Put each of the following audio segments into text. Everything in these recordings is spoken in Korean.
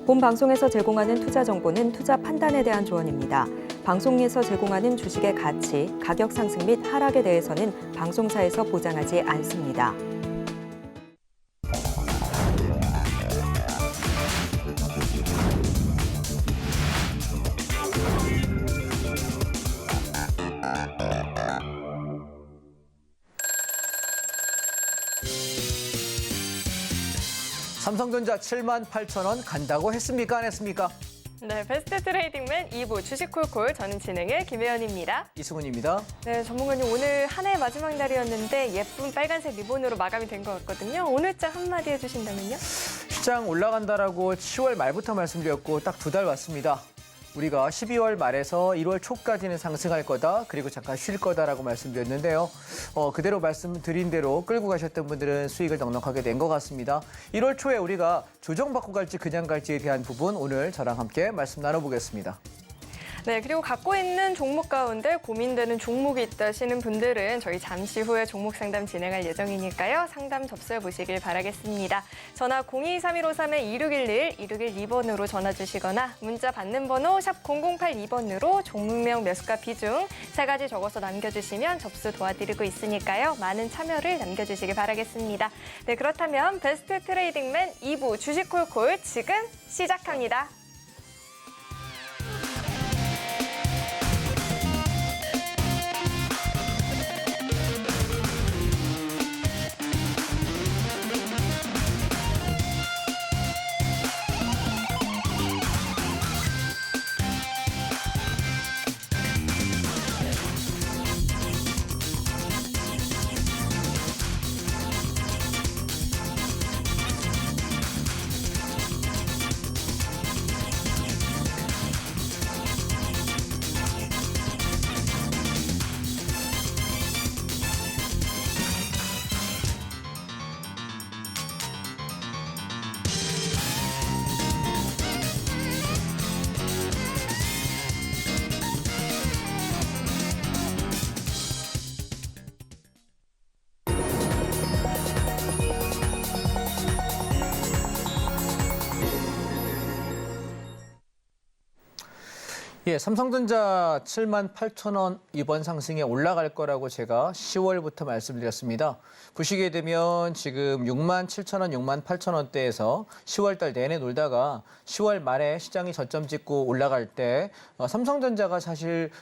본 방송에서 제공하는 투자 정보는 투자 판단에 대한 조언입니다. 방송에서 제공하는 주식의 가치, 가격 상승 및 하락에 대해서는 방송사에서 보장하지 않습니다. 삼성전자 78,000원 간다고 했습니까? 안 했습니까? 네, 베스트 트레이딩맨 2부 주식콜콜, 저는 진행의 김혜연입니다. 이승훈입니다. 네, 전문가님, 오늘 한 해의 마지막 날이었는데 예쁜 빨간색 리본으로 마감이 된 것 같거든요. 오늘자 한마디 해주신다면요? 시장 올라간다라고 10월 말부터 말씀드렸고 딱 2달 왔습니다. 우리가 12월 말에서 1월 초까지는 상승할 거다, 그리고 잠깐 쉴 거다라고 말씀드렸는데요. 그대로 말씀드린 대로 끌고 가셨던 분들은 수익을 넉넉하게 낸 것 같습니다. 1월 초에 우리가 조정받고 갈지 그냥 갈지에 대한 부분 오늘 저랑 함께 말씀 나눠보겠습니다. 네, 그리고 갖고 있는 종목 가운데 고민되는 종목이 있다 하시는 분들은 저희 잠시 후에 종목 상담 진행할 예정이니까요. 상담 접수해 보시길 바라겠습니다. 전화 023153-2611, 2612번으로 전화 주시거나 문자 받는 번호 샵 0082번으로 종목명 매수가 비중 3가지 적어서 남겨주시면 접수 도와드리고 있으니까요. 많은 참여를 남겨주시길 바라겠습니다. 네, 그렇다면 베스트 트레이딩맨 2부 주식콜콜 지금 시작합니다. 예, 삼성전자 78,000원 이번 상승에 올라갈 거라고 제가 10월부터 말씀드렸습니다. 보시게 되면 지금 67,000원, 68,000원대에서 10월 달 내내 놀다가 10월 말에 시장이 저점 찍고 올라갈 때 삼성전자가 사실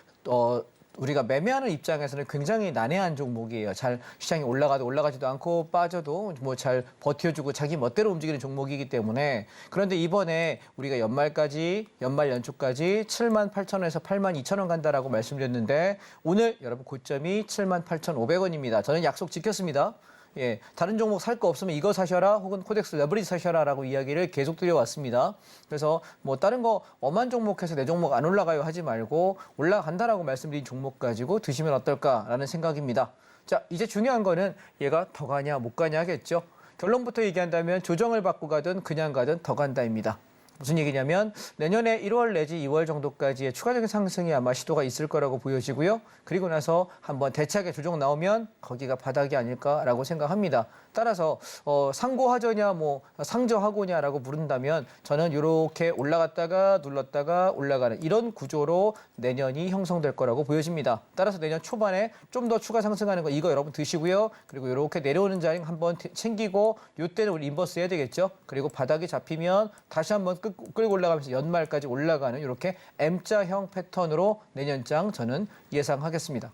우리가 매매하는 입장에서는 굉장히 난해한 종목이에요. 잘 시장이 올라가지도 않고 빠져도 뭐 잘 버텨주고 자기 멋대로 움직이는 종목이기 때문에. 그런데 이번에 우리가 연말 연초까지 78,000원에서 82,000원 간다라고 말씀드렸는데 오늘 여러분 고점이 78,500원입니다. 저는 약속 지켰습니다. 예, 다른 종목 살 거 없으면 이거 사셔라 혹은 코덱스 레버리지 사셔라라고 이야기를 계속 드려왔습니다. 그래서 뭐 다른 거 엄한 종목해서 내 종목 안 올라가요 하지 말고 올라간다라고 말씀드린 종목 가지고 드시면 어떨까라는 생각입니다. 자, 이제 중요한 거는 얘가 더 가냐 못 가냐 하겠죠. 결론부터 얘기한다면 조정을 받고 가든 그냥 가든 더 간다입니다. 무슨 얘기냐면 내년에 1월 내지 2월 정도까지의 추가적인 상승이 아마 시도가 있을 거라고 보여지고요. 그리고 나서 한번 대차게 조정 나오면 거기가 바닥이 아닐까라고 생각합니다. 따라서 상고하저냐 뭐 상저하고냐라고 물은다면 저는 이렇게 올라갔다가 눌렀다가 올라가는 이런 구조로 내년이 형성될 거라고 보여집니다. 따라서 내년 초반에 좀 더 추가 상승하는 거 이거 여러분 드시고요. 그리고 이렇게 내려오는 자리 한번 챙기고 이때는 우리 인버스 해야 되겠죠. 그리고 바닥이 잡히면 다시 한번 끌고 올라가면서 연말까지 올라가는 이렇게 M자형 패턴으로 내년장 저는 예상하겠습니다.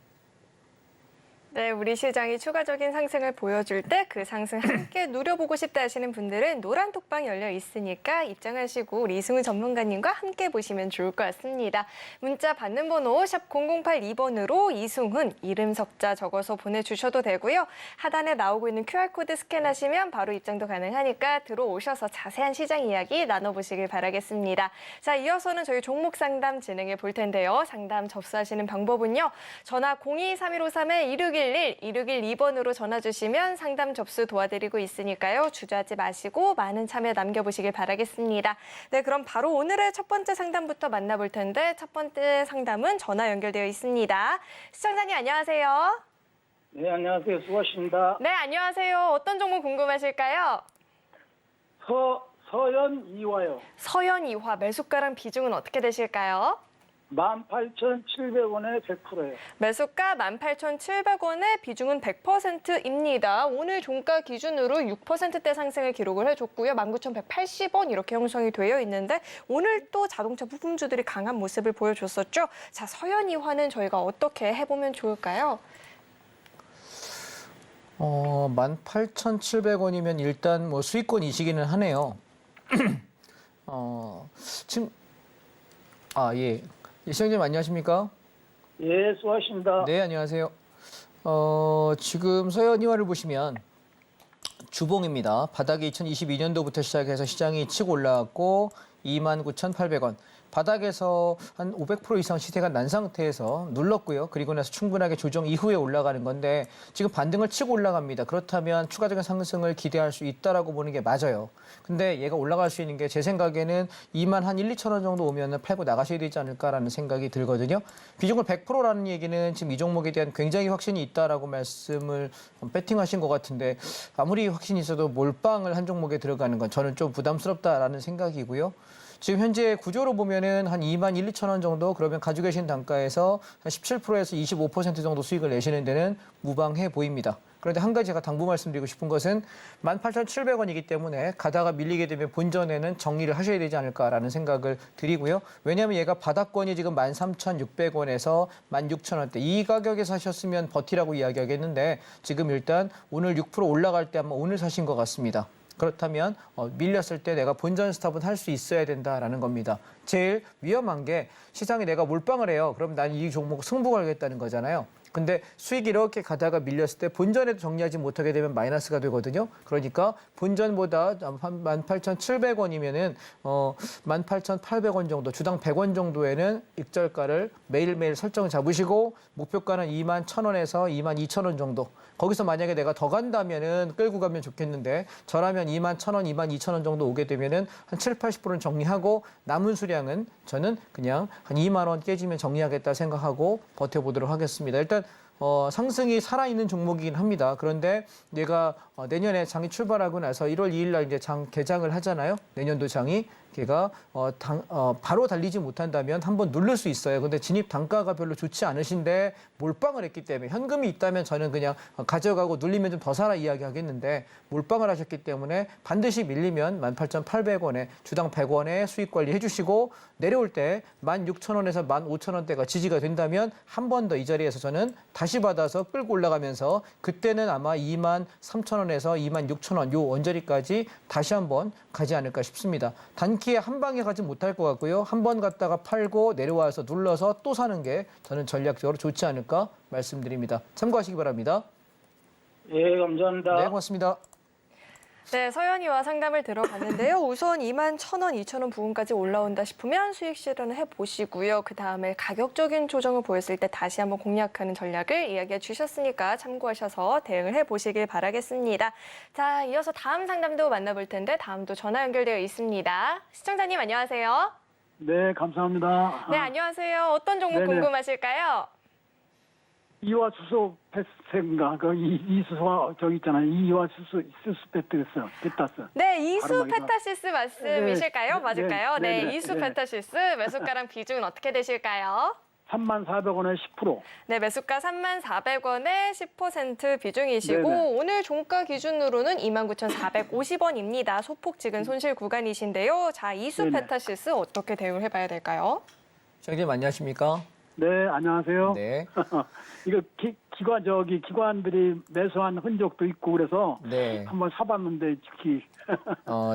네, 우리 시장이 추가적인 상승을 보여줄 때 그 상승 함께 누려보고 싶다 하시는 분들은 노란 톡방 열려 있으니까 입장하시고 우리 이승훈 전문가님과 함께 보시면 좋을 것 같습니다. 문자 받는 번호 샵 0082번으로 이승훈, 이름 석자 적어서 보내주셔도 되고요. 하단에 나오고 있는 QR코드 스캔하시면 바로 입장도 가능하니까 들어오셔서 자세한 시장 이야기 나눠보시길 바라겠습니다. 자, 이어서는 저희 종목 상담 진행해 볼 텐데요. 상담 접수하시는 방법은요. 전화 023153-1611 2612번으로 전화 주시면 상담 접수 도와드리고 있으니까요. 주저하지 마시고 많은 참여 남겨보시길 바라겠습니다. 네, 그럼 바로 오늘의 첫 번째 상담부터 만나볼 텐데 첫 번째 상담은 전화 연결되어 있습니다. 시청자님 안녕하세요. 네, 안녕하세요. 수고하십니다. 네, 안녕하세요. 어떤 종목 궁금하실까요? 서현 이화요. 서현 이화 매수가랑 비중은 어떻게 되실까요? 18,700원에 100%예요. 매수가 18,700원에 비중은 100%입니다. 오늘 종가 기준으로 6%대 상승을 기록을 해줬고요. 19,180원 이렇게 형성이 되어 있는데 오늘 또 자동차 부품주들이 강한 모습을 보여줬었죠. 자, 서현 이화는 저희가 어떻게 해보면 좋을까요? 18,700원이면 일단 뭐 수익권이시기는 하네요. 지금 예. 시장님 안녕하십니까? 예, 수고하십니다. 네, 안녕하세요. 지금 서현이화를 보시면 주봉입니다. 바닥이 2022년도부터 시작해서 시장이 치고 올라왔고 29,800원. 바닥에서 한 500% 이상 시세가 난 상태에서 눌렀고요. 그리고 나서 충분하게 조정 이후에 올라가는 건데 지금 반등을 치고 올라갑니다. 그렇다면 추가적인 상승을 기대할 수 있다라고 보는 게 맞아요. 근데 얘가 올라갈 수 있는 게 제 생각에는 2만 한 1, 2천 원 정도 오면 팔고 나가셔야 되지 않을까라는 생각이 들거든요. 비중을 100%라는 얘기는 지금 이 종목에 대한 굉장히 확신이 있다라고 말씀을 배팅하신 것 같은데 아무리 확신이 있어도 몰빵을 한 종목에 들어가는 건 저는 좀 부담스럽다라는 생각이고요. 지금 현재 구조로 보면은 한 2만 1, 2천 원 정도 그러면 가지고 계신 단가에서 한 17%에서 25% 정도 수익을 내시는 데는 무방해 보입니다. 그런데 한 가지 제가 당부 말씀드리고 싶은 것은 18,700원이기 때문에 가다가 밀리게 되면 본전에는 정리를 하셔야 되지 않을까라는 생각을 드리고요. 왜냐하면 얘가 바닥권이 지금 13,600원에서 16,000원대 이 가격에서 사셨으면 버티라고 이야기하겠는데 지금 일단 오늘 6% 올라갈 때 아마 오늘 사신 것 같습니다. 그렇다면 밀렸을 때 내가 본전 스탑은 할 수 있어야 된다라는 겁니다. 제일 위험한 게 시장에 내가 몰빵을 해요. 그럼 난 이 종목 승부 걸겠다는 거잖아요. 근데 수익이 이렇게 가다가 밀렸을 때 본전에도 정리하지 못하게 되면 마이너스가 되거든요. 그러니까 본전보다 한 18,700원이면은 18,800원 정도, 주당 100원 정도에는 익절가를 매일매일 설정을 잡으시고 목표가는 21,000원에서 22,000원 정도. 거기서 만약에 내가 더 간다면은 끌고 가면 좋겠는데 저라면 21,000원, 22,000원 정도 오게 되면은 한 7, 80%는 정리하고 남은 수량은 저는 그냥 한 2만 원 깨지면 정리하겠다 생각하고 버텨보도록 하겠습니다. 일단 상승이 살아있는 종목이긴 합니다. 그런데 얘가 내년에 장이 출발하고 나서 1월 2일 날 이제 장 개장을 하잖아요. 내년도 장이 걔가 바로 달리지 못한다면 한번 누를 수 있어요. 근데 진입 단가가 별로 좋지 않으신데 몰빵을 했기 때문에 현금이 있다면 저는 그냥 가져가고 눌리면 좀 더 사라 이야기하겠는데 몰빵을 하셨기 때문에 반드시 밀리면 18,800원에 주당 100원에 수익 관리 해주시고 내려올 때 16,000원에서 15,000원대가 지지가 된다면 한 번 더 이 자리에서 저는 다시 받아서 끌고 올라가면서 그때는 아마 23,000원에서 26,000원 요 언저리까지 다시 한번 가지 않을까 싶습니다. 단기에 한 방에 가지 못할 것 같고요. 한 번 갔다가 팔고 내려와서 눌러서 또 사는 게 저는 전략적으로 좋지 않을까 말씀드립니다. 참고하시기 바랍니다. 예, 감사합니다. 네, 고맙습니다. 네, 서현이와 상담을 들어봤는데요. 우선 21,000원, 2,000원 부근까지 올라온다 싶으면 수익 실현을 해보시고요. 그 다음에 가격적인 조정을 보였을 때 다시 한번 공략하는 전략을 이야기해 주셨으니까 참고하셔서 대응을 해보시길 바라겠습니다. 자, 이어서 다음 상담도 만나볼 텐데 다음도 전화 연결되어 있습니다. 시청자님 안녕하세요. 네, 감사합니다. 네, 안녕하세요. 어떤 종목 네네. 궁금하실까요? 이화 수소 패스인가 그 이수화 저기 있잖아요. 이화 수소 페타스. 네, 이수 발음하기가- 페타시스 말씀이실까요? 네, 맞을까요? 네, 네, 이수 네. 페타시스 매수가랑 비중은 어떻게 되실까요? 34,000원에 10%. 네, 매수가 34,000원에 10% 비중이시고 네네. 오늘 종가 기준으로는 29,450원입니다. 소폭 찍은 손실 구간이신데요. 자, 이수 네네. 페타시스 어떻게 대응을 해봐야 될까요? 시장님 안녕하십니까? 네, 안녕하세요. 네. 이거 기관들이 매수한 흔적도 있고 그래서 네. 한번 사봤는데 특히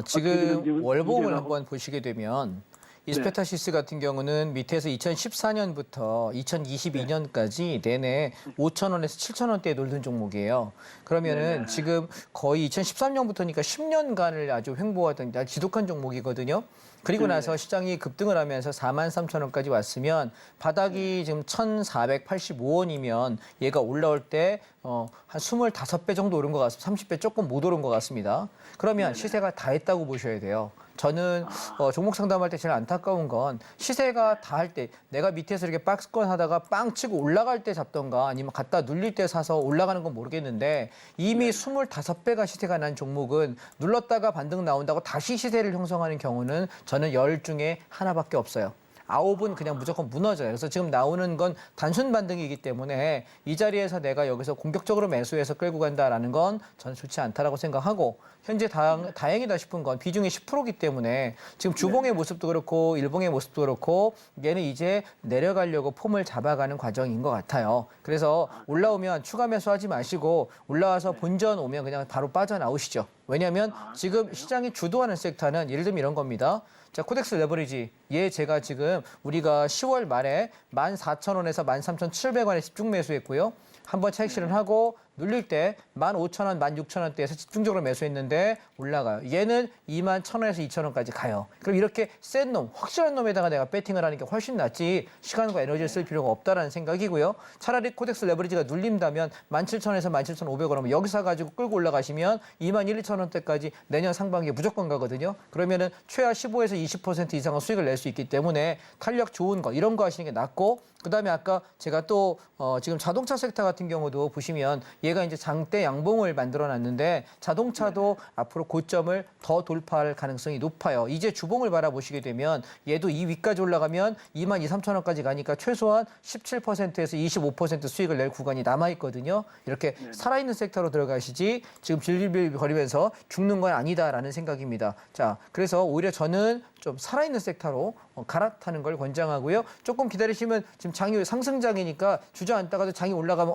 지금 어떻게 월봉을 문제라고? 한번 보시게 되면 네. 이스페타시스 같은 경우는 밑에서 2014년부터 2022년까지 내내 5,000원에서 7,000원대에 놀던 종목이에요. 그러면은 지금 거의 2013년부터니까 10년간을 아주 횡보하던 아주 지독한 종목이거든요. 그리고 나서 시장이 급등을 하면서 43,000원까지 왔으면 바닥이 지금 1,485원이면 얘가 올라올 때 한 25배 정도 오른 것 같습니다. 30배 조금 못 오른 것 같습니다. 그러면 시세가 다 했다고 보셔야 돼요. 저는 종목 상담할 때 제일 안타까운 건 시세가 다 할 때 내가 밑에서 이렇게 박스권 하다가 빵 치고 올라갈 때 잡던가 아니면 갖다 눌릴 때 사서 올라가는 건 모르겠는데 이미 25배가 시세가 난 종목은 눌렀다가 반등 나온다고 다시 시세를 형성하는 경우는 저는 10 중에 하나밖에 없어요. 9은 그냥 무조건 무너져요. 그래서 지금 나오는 건 단순 반등이기 때문에 이 자리에서 내가 여기서 공격적으로 매수해서 끌고 간다라는 건 저는 좋지 않다라고 생각하고 현재 다행이다 싶은 건 비중이 10%이기 때문에 지금 주봉의 모습도 그렇고 일봉의 모습도 그렇고 얘는 이제 내려가려고 폼을 잡아가는 과정인 것 같아요. 그래서 올라오면 추가 매수하지 마시고 올라와서 본전 오면 그냥 바로 빠져나오시죠. 왜냐하면 지금 시장이 주도하는 섹터는 예를 들면 이런 겁니다. 자, 코덱스 레버리지. 얘 제가 지금 우리가 10월 말에 14,000원에서 13,700원에 집중 매수했고요. 한번 차익 실현하고 눌릴 때 15,000원, 16,000원대에서 집중적으로 매수했는데 올라가요. 얘는 21,000원에서 2,000원까지 가요. 그럼 이렇게 센 놈, 확실한 놈에다가 내가 배팅을 하는 게 훨씬 낫지 시간과 에너지를 쓸 필요가 없다라는 생각이고요. 차라리 코덱스 레버리지가 눌린다면 17,000원에서 17,500원 하면 여기서 가지고 끌고 올라가시면 21,2,000원대까지 내년 상반기에 무조건 가거든요. 그러면은 최하 15에서 20% 이상의 수익을 낼 수 있기 때문에 탄력 좋은 거 이런 거 하시는 게 낫고 그다음에 아까 제가 또 지금 자동차 섹터 같은 경우도 보시면 얘가 이제 장대 양봉을 만들어 놨는데 자동차도 앞으로 고점을 더 돌파할 가능성이 높아요. 이제 주봉을 바라보시게 되면 얘도 이 위까지 올라가면 22,000~23,000원까지 가니까 최소한 17%에서 25% 수익을 낼 구간이 남아 있거든요. 이렇게 살아있는 섹터로 들어가시지 지금 질질 거리면서 죽는 건 아니다라는 생각입니다. 자, 그래서 오히려 저는 좀 살아있는 섹터로 갈아타는 걸 권장하고요. 조금 기다리시면 지금 장이 상승장이니까 주저앉다가도 장이 올라가면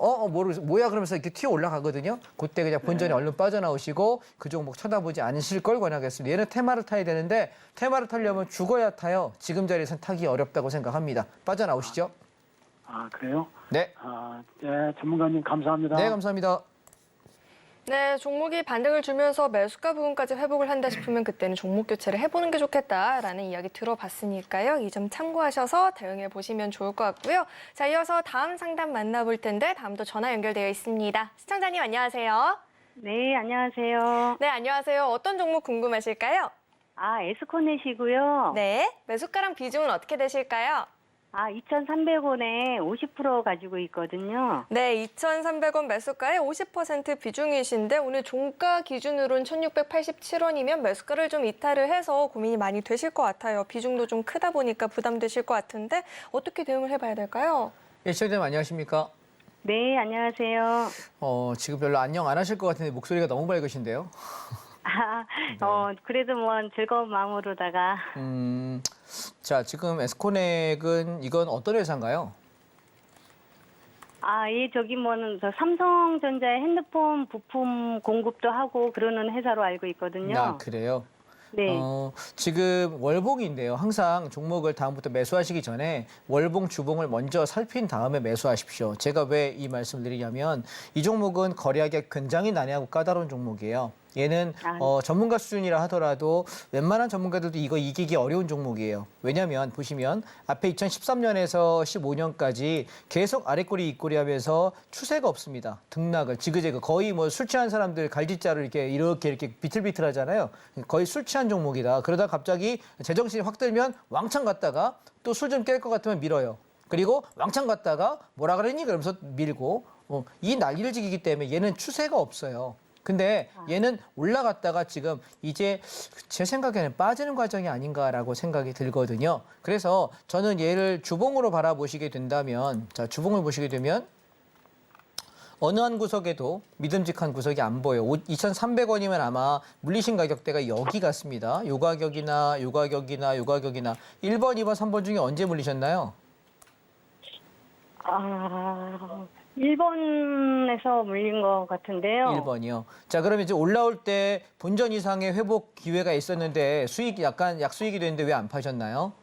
뭐야 그러면서 이렇게 튀어 올라가거든요. 그때 그냥 본전에 얼른 빠져나오시고 그 종목 쳐다보지 않으실 걸 권하겠습니다. 얘는 테마를 타야 되는데 테마를 타려면 죽어야 타요. 지금 자리에서는 타기 어렵다고 생각합니다. 빠져나오시죠. 아, 그래요? 네. 네, 전문가님 감사합니다. 네, 감사합니다. 네, 종목이 반등을 주면서 매수가 부분까지 회복을 한다 싶으면 그때는 종목 교체를 해보는 게 좋겠다라는 이야기 들어봤으니까요. 이 점 참고하셔서 대응해 보시면 좋을 것 같고요. 자, 이어서 다음 상담 만나볼 텐데 다음도 전화 연결되어 있습니다. 시청자님 안녕하세요. 네, 안녕하세요. 네, 안녕하세요. 어떤 종목 궁금하실까요? 에스코넷이고요. 네, 매수가랑 비중은 어떻게 되실까요? 2,300원에 50% 가지고 있거든요. 네, 2,300원 매수가에 50% 비중이신데 오늘 종가 기준으로는 1,687원이면 매수가를 좀 이탈을 해서 고민이 많이 되실 것 같아요. 비중도 좀 크다 보니까 부담되실 것 같은데 어떻게 대응을 해봐야 될까요? 예, 시청자님 안녕하십니까? 네, 안녕하세요. 지금 별로 안녕 안 하실 것 같은데 목소리가 너무 밝으신데요. 그래도 뭐 즐거운 마음으로다가. 자, 지금 에스코넥은 이건 어떤 회사인가요? 예, 저 삼성전자의 핸드폰 부품 공급도 하고 그러는 회사로 알고 있거든요. 그래요? 네. 지금 월봉인데요. 항상 종목을 다음부터 매수하시기 전에 월봉, 주봉을 먼저 살핀 다음에 매수하십시오. 제가 왜 이 말씀을 드리냐면 이 종목은 거래하기가 굉장히 난해하고 까다로운 종목이에요. 얘는 전문가 수준이라 하더라도 웬만한 전문가들도 이거 이기기 어려운 종목이에요. 왜냐하면 보시면 앞에 2013년에서 15년까지 계속 아래꼬리 윗꼬리 하면서 추세가 없습니다. 등락을 지그재그 거의 뭐 술 취한 사람들 갈짓자를 이렇게 비틀비틀하잖아요. 거의 술 취한 종목이다. 그러다 갑자기 제정신이 확 들면 왕창 갔다가 또 술 좀 깰 것 같으면 밀어요. 그리고 왕창 갔다가 뭐라 그러니 그러면서 밀고 이 난리를 지기기 때문에 얘는 추세가 없어요. 근데 얘는 올라갔다가 지금 이제 제 생각에는 빠지는 과정이 아닌가라고 생각이 들거든요. 그래서 저는 얘를 주봉으로 바라보시게 된다면, 자, 주봉을 보시게 되면 어느 한 구석에도 믿음직한 구석이 안 보여요. 2,300원이면 아마 물리신 가격대가 여기 같습니다. 요 가격이나 요 가격이나 요 가격이나 1번, 2번, 3번 중에 언제 물리셨나요? 1번에서 물린 것 같은데요. 1번이요. 자, 그러면 이제 올라올 때 본전 이상의 회복 기회가 있었는데 수익이 약간 약수익이 됐는데 왜 안 파셨나요?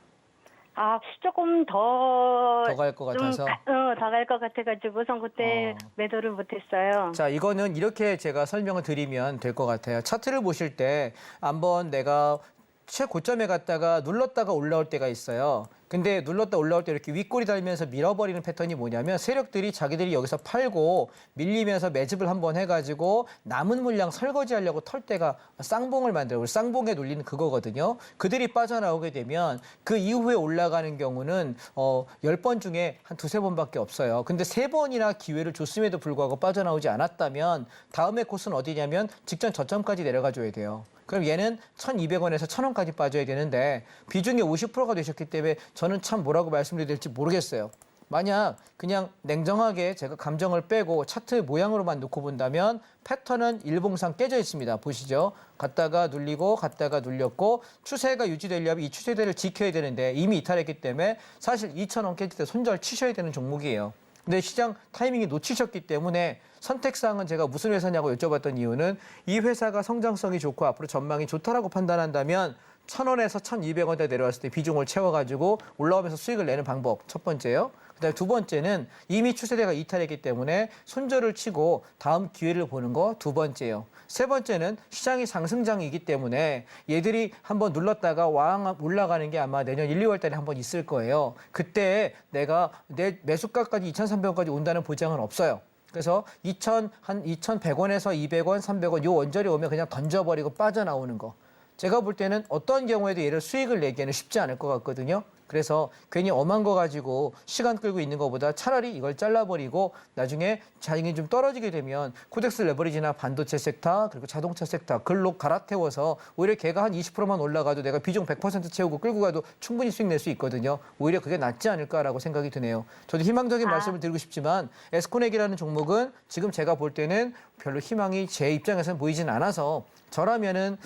조금 더 갈 것 같아서. 더 갈 것 같아가지고선 그때 매도를 못했어요. 자, 이거는 이렇게 제가 설명을 드리면 될 것 같아요. 차트를 보실 때 한번 내가 최고점에 갔다가 눌렀다가 올라올 때가 있어요. 근데 눌렀다 올라올 때 이렇게 윗골이 달면서 밀어버리는 패턴이 뭐냐면 세력들이 자기들이 여기서 팔고 밀리면서 매집을 한번 해가지고 남은 물량 설거지하려고 털 때가 쌍봉을 만들고 쌍봉에 눌리는 그거거든요. 그들이 빠져나오게 되면 그 이후에 올라가는 경우는 10번 중에 한 두세 번밖에 없어요. 근데 3번이나 기회를 줬음에도 불구하고 빠져나오지 않았다면 다음에 코스는 어디냐면 직전 저점까지 내려가 줘야 돼요. 그럼 얘는 1,200원에서 1,000원까지 빠져야 되는데 비중이 50%가 되셨기 때문에 저는 참 뭐라고 말씀드려야 될지 모르겠어요. 만약 그냥 냉정하게 제가 감정을 빼고 차트 모양으로만 놓고 본다면 패턴은 일봉상 깨져 있습니다. 보시죠. 갔다가 눌리고 갔다가 눌렸고 추세가 유지되려면 이 추세대를 지켜야 되는데 이미 이탈했기 때문에 사실 2,000원 깨질 때 손절 치셔야 되는 종목이에요. 근데 시장 타이밍이 놓치셨기 때문에 선택사항은 제가 무슨 회사냐고 여쭤봤던 이유는 이 회사가 성장성이 좋고 앞으로 전망이 좋다라고 판단한다면 1,000원에서 1,200원대 내려왔을 때 비중을 채워가지고 올라오면서 수익을 내는 방법 첫 번째요. 그다음에 두 번째는 이미 추세대가 이탈했기 때문에 손절을 치고 다음 기회를 보는 거 두 번째요. 세 번째는 시장이 상승장이기 때문에 얘들이 한번 눌렀다가 왕 올라가는 게 아마 내년 1, 2월 달에 한번 있을 거예요. 그때 내가 내 매수가까지 2,300원까지 온다는 보장은 없어요. 그래서 2,100원에서 200원, 300원 요 언저리 오면 그냥 던져버리고 빠져나오는 거. 제가 볼 때는 어떤 경우에도 얘를 수익을 내기에는 쉽지 않을 것 같거든요. 그래서 괜히 엄한 거 가지고 시간 끌고 있는 것보다 차라리 이걸 잘라버리고 나중에 자금이 좀 떨어지게 되면 코덱스 레버리지나 반도체 섹터 그리고 자동차 섹터 글로 갈아태워서 오히려 걔가 한 20%만 올라가도 내가 비중 100% 채우고 끌고 가도 충분히 수익 낼 수 있거든요. 오히려 그게 낫지 않을까라고 생각이 드네요. 저도 희망적인 말씀을 드리고 싶지만 에스코넥이라는 종목은 지금 제가 볼 때는 별로 희망이 제 입장에서는 보이진 않아서 저라면은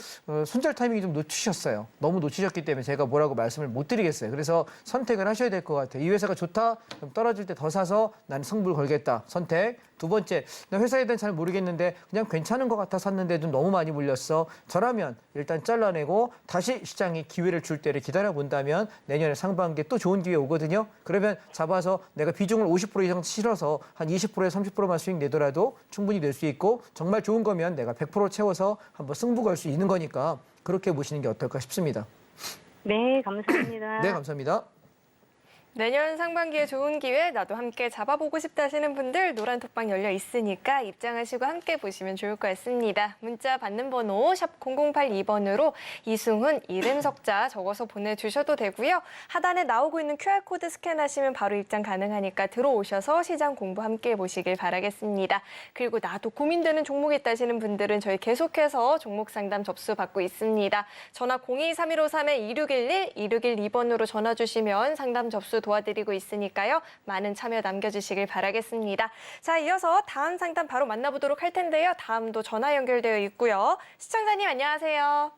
손절 타이밍이 좀 놓치셨어요. 너무 놓치셨기 때문에 제가 뭐라고 말씀을 못 드리겠어요. 그래서 선택을 하셔야 될 것 같아요. 이 회사가 좋다? 그럼 떨어질 때 더 사서 나는 승부를 걸겠다. 선택. 두 번째, 나 회사에 대한 잘 모르겠는데 그냥 괜찮은 것 같아 샀는데도 너무 많이 물렸어. 저라면 일단 잘라내고 다시 시장이 기회를 줄 때를 기다려본다면 내년에 상반기에 또 좋은 기회 오거든요. 그러면 잡아서 내가 비중을 50% 이상 실어서 한 20%에서 30%만 수익 내더라도 충분히 낼 수 있고 정말 좋은 거면 내가 100% 채워서 한번 승부 걸 수 있는 거니까 그렇게 보시는 게 어떨까 싶습니다. 네, 감사합니다. 네, 감사합니다. 내년 상반기에 좋은 기회 나도 함께 잡아보고 싶다 하시는 분들 노란 톡방 열려 있으니까 입장하시고 함께 보시면 좋을 것 같습니다. 문자 받는 번호 샵 0082번으로 이승훈 이름 석자 적어서 보내주셔도 되고요. 하단에 나오고 있는 QR코드 스캔하시면 바로 입장 가능하니까 들어오셔서 시장 공부 함께 보시길 바라겠습니다. 그리고 나도 고민되는 종목이 있다 하시는 분들은 저희 계속해서 종목 상담 접수 받고 있습니다. 전화 02-3153-2611, 2612번으로 전화 주시면 상담 접수 도와드리고 있으니까요. 많은 참여 남겨주시길 바라겠습니다. 자, 이어서 다음 상담 바로 만나보도록 할 텐데요. 다음도 전화 연결되어 있고요. 시청자님 안녕하세요.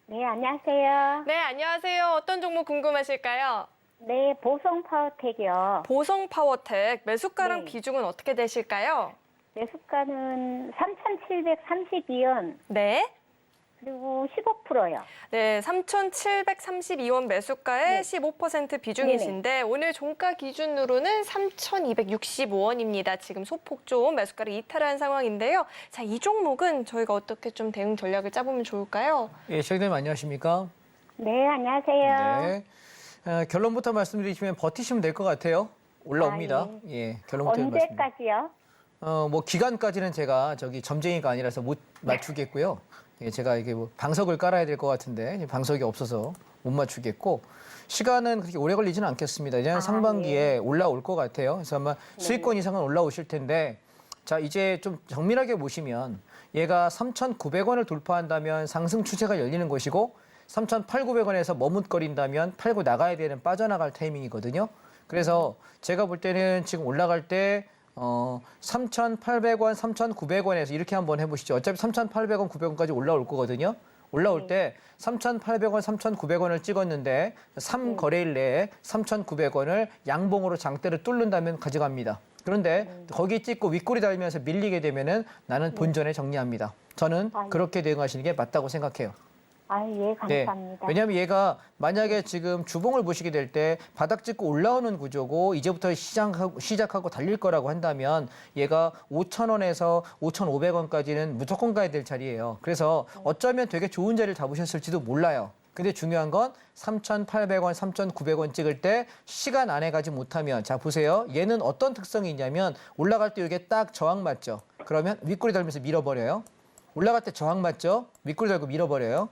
네, 안녕하세요. 네, 안녕하세요. 어떤 종목 궁금하실까요? 네, 보성파워텍이요. 보성파워텍 매수가랑 네. 비중은 어떻게 되실까요? 매수가는 3,732원, 네. 그리고 15%요. 네, 3,732원 매수가에 네. 15% 비중이신데 오늘 종가 기준으로는 3,265원입니다. 지금 소폭 좀 매수가를 이탈한 상황인데요. 자, 이 종목은 저희가 어떻게 좀 대응 전략을 짜보면 좋을까요? 예, 시장님 안녕하십니까? 네, 안녕하세요. 네. 결론부터 말씀드리시면 버티시면 될 것 같아요. 올라옵니다. 아, 예, 결론부터 말씀드립니다. 언제까지요? 뭐 기간까지는 제가 점쟁이가 아니라서 못 맞추겠고요. 예, 제가 이게 뭐 방석을 깔아야 될 것 같은데 방석이 없어서 못 맞추겠고 시간은 그렇게 오래 걸리지는 않겠습니다. 이제는 상반기에 올라올 것 같아요. 그래서 아마 수익권 이상은 올라오실 텐데 자 이제 좀 정밀하게 보시면 얘가 3,900원을 돌파한다면 상승 추세가 열리는 것이고 3,800-900원에서 머뭇거린다면 팔고 나가야 되는 빠져나갈 타이밍이거든요. 그래서 제가 볼 때는 지금 올라갈 때 3,800원, 3,900원에서 이렇게 한번 해보시죠. 어차피 3,800원, 900원까지 올라올 거거든요. 올라올 때 3,800원, 3,900원을 찍었는데 3거래일 내에 3,900원을 양봉으로 장대를 뚫는다면 가져갑니다. 그런데 거기 찍고 윗골이 달면서 밀리게 되면은 나는 본전에 정리합니다. 저는 그렇게 대응하시는 게 맞다고 생각해요. 아, 예, 감사합니다. 왜냐하면 얘가 만약에 지금 주봉을 보시게 될 때 바닥 찍고 올라오는 구조고 이제부터 시작하고 달릴 거라고 한다면 얘가 5,000원에서 5,500원까지는 무조건 가야 될 자리예요. 그래서 어쩌면 되게 좋은 자리를 잡으셨을지도 몰라요. 근데 중요한 건 3,800원, 3,900원 찍을 때 시간 안에 가지 못하면 자 보세요. 얘는 어떤 특성이 있냐면 올라갈 때 이게 딱 저항 맞죠? 그러면 윗꼬리 달면서 밀어버려요. 올라갈 때 저항 맞죠? 윗꼬리 달고 밀어버려요.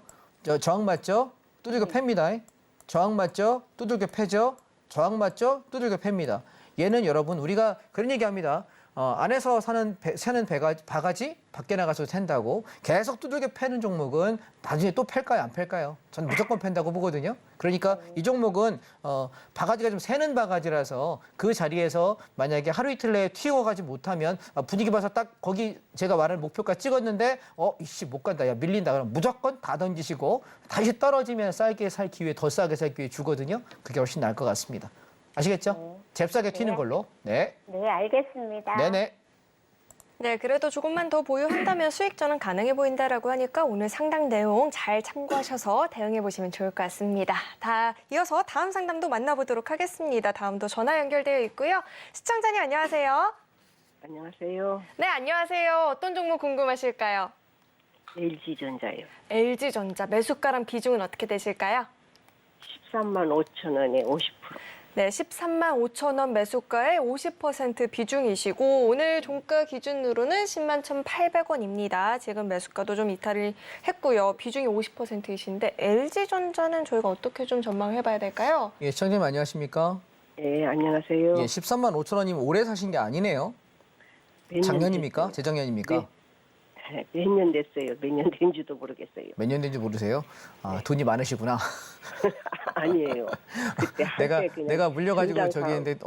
저항 맞죠? 두들겨 팹니다. 저항 맞죠? 두들겨 패죠? 저항 맞죠? 두들겨 팹니다. 얘는 여러분 우리가 그런 얘기합니다. 안에서 새는 바가지 밖에 나가서 샌다고 계속 두들겨 패는 종목은 나중에 또 팰까요? 안 팰까요? 전 무조건 팬다고 보거든요. 그러니까 이 종목은 바가지가 좀 새는 바가지라서 그 자리에서 만약에 하루 이틀 내에 튀어가지 못하면 분위기 봐서 딱 거기 제가 말한 목표가 찍었는데 이씨 못 간다. 야 밀린다. 그럼 무조건 다 던지시고 다시 떨어지면 싸게 살 기회 더 싸게 살 기회 주거든요. 그게 훨씬 나을 것 같습니다. 아시겠죠? 잽싸게 튀는 걸로. 네. 네, 알겠습니다. 네네. 네, 그래도 조금만 더 보유한다면 수익 전환 가능해 보인다라고 하니까 오늘 상담 내용 잘 참고하셔서 대응해 보시면 좋을 것 같습니다. 이어서 다음 상담도 만나보도록 하겠습니다. 다음도 전화 연결되어 있고요. 시청자님 안녕하세요. 안녕하세요. 네, 안녕하세요. 어떤 종목 궁금하실까요? LG전자요. LG전자 매수가랑 비중은 어떻게 되실까요? 13만 5천 원에 50%. 네, 13만 5천 원 매수가에 50% 비중이시고 오늘 종가 기준으로는 10만 1,800원입니다. 지금 매수가도 좀 이탈을 했고요. 비중이 50%이신데 LG전자는 저희가 어떻게 좀 전망해봐야 될까요? 예, 시청자님 안녕하십니까? 네, 안녕하세요. 예, 13만 5천 원이면 올해 사신 게 아니네요. 몇 년 작년입니까? 됐어요? 재작년입니까? 네. 몇 년 됐어요. 몇 년 된지도 모르겠어요. 몇 년 된지 모르세요? 돈이 많으시구나. 아니에요. 그때 한때 그냥 내가 물려가지고 전장 저기 사업, 했는데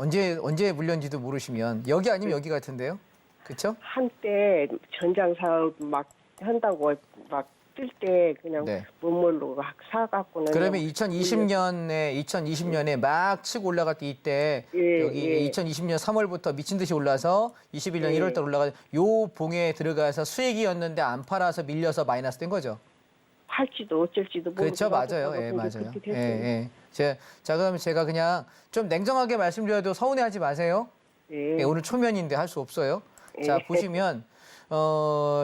언제 물렸는지도 모르시면 여기 아니면 여기 같은데요? 그렇죠? 한때 전장 사업 막 한다고 막 뜰 때 그냥 네. 못 모르고 막 사갖고는. 그러면 2020년에 막 치고 올라갈 때 이때 예, 여기 예. 2020년 3월부터 미친 듯이 올라서 21년 예. 1월달 올라가 요 봉에 들어가서 수익이었는데 안 팔아서 밀려서 마이너스 된 거죠. 할지도 어쩔지도 모르고. 그렇죠, 맞아요. 예, 맞아요. 예. 자, 그럼 제가 그냥 좀 냉정하게 말씀드려도 서운해하지 마세요. 예. 예, 오늘 초면인데 할 수 없어요. 자, 예. 보시면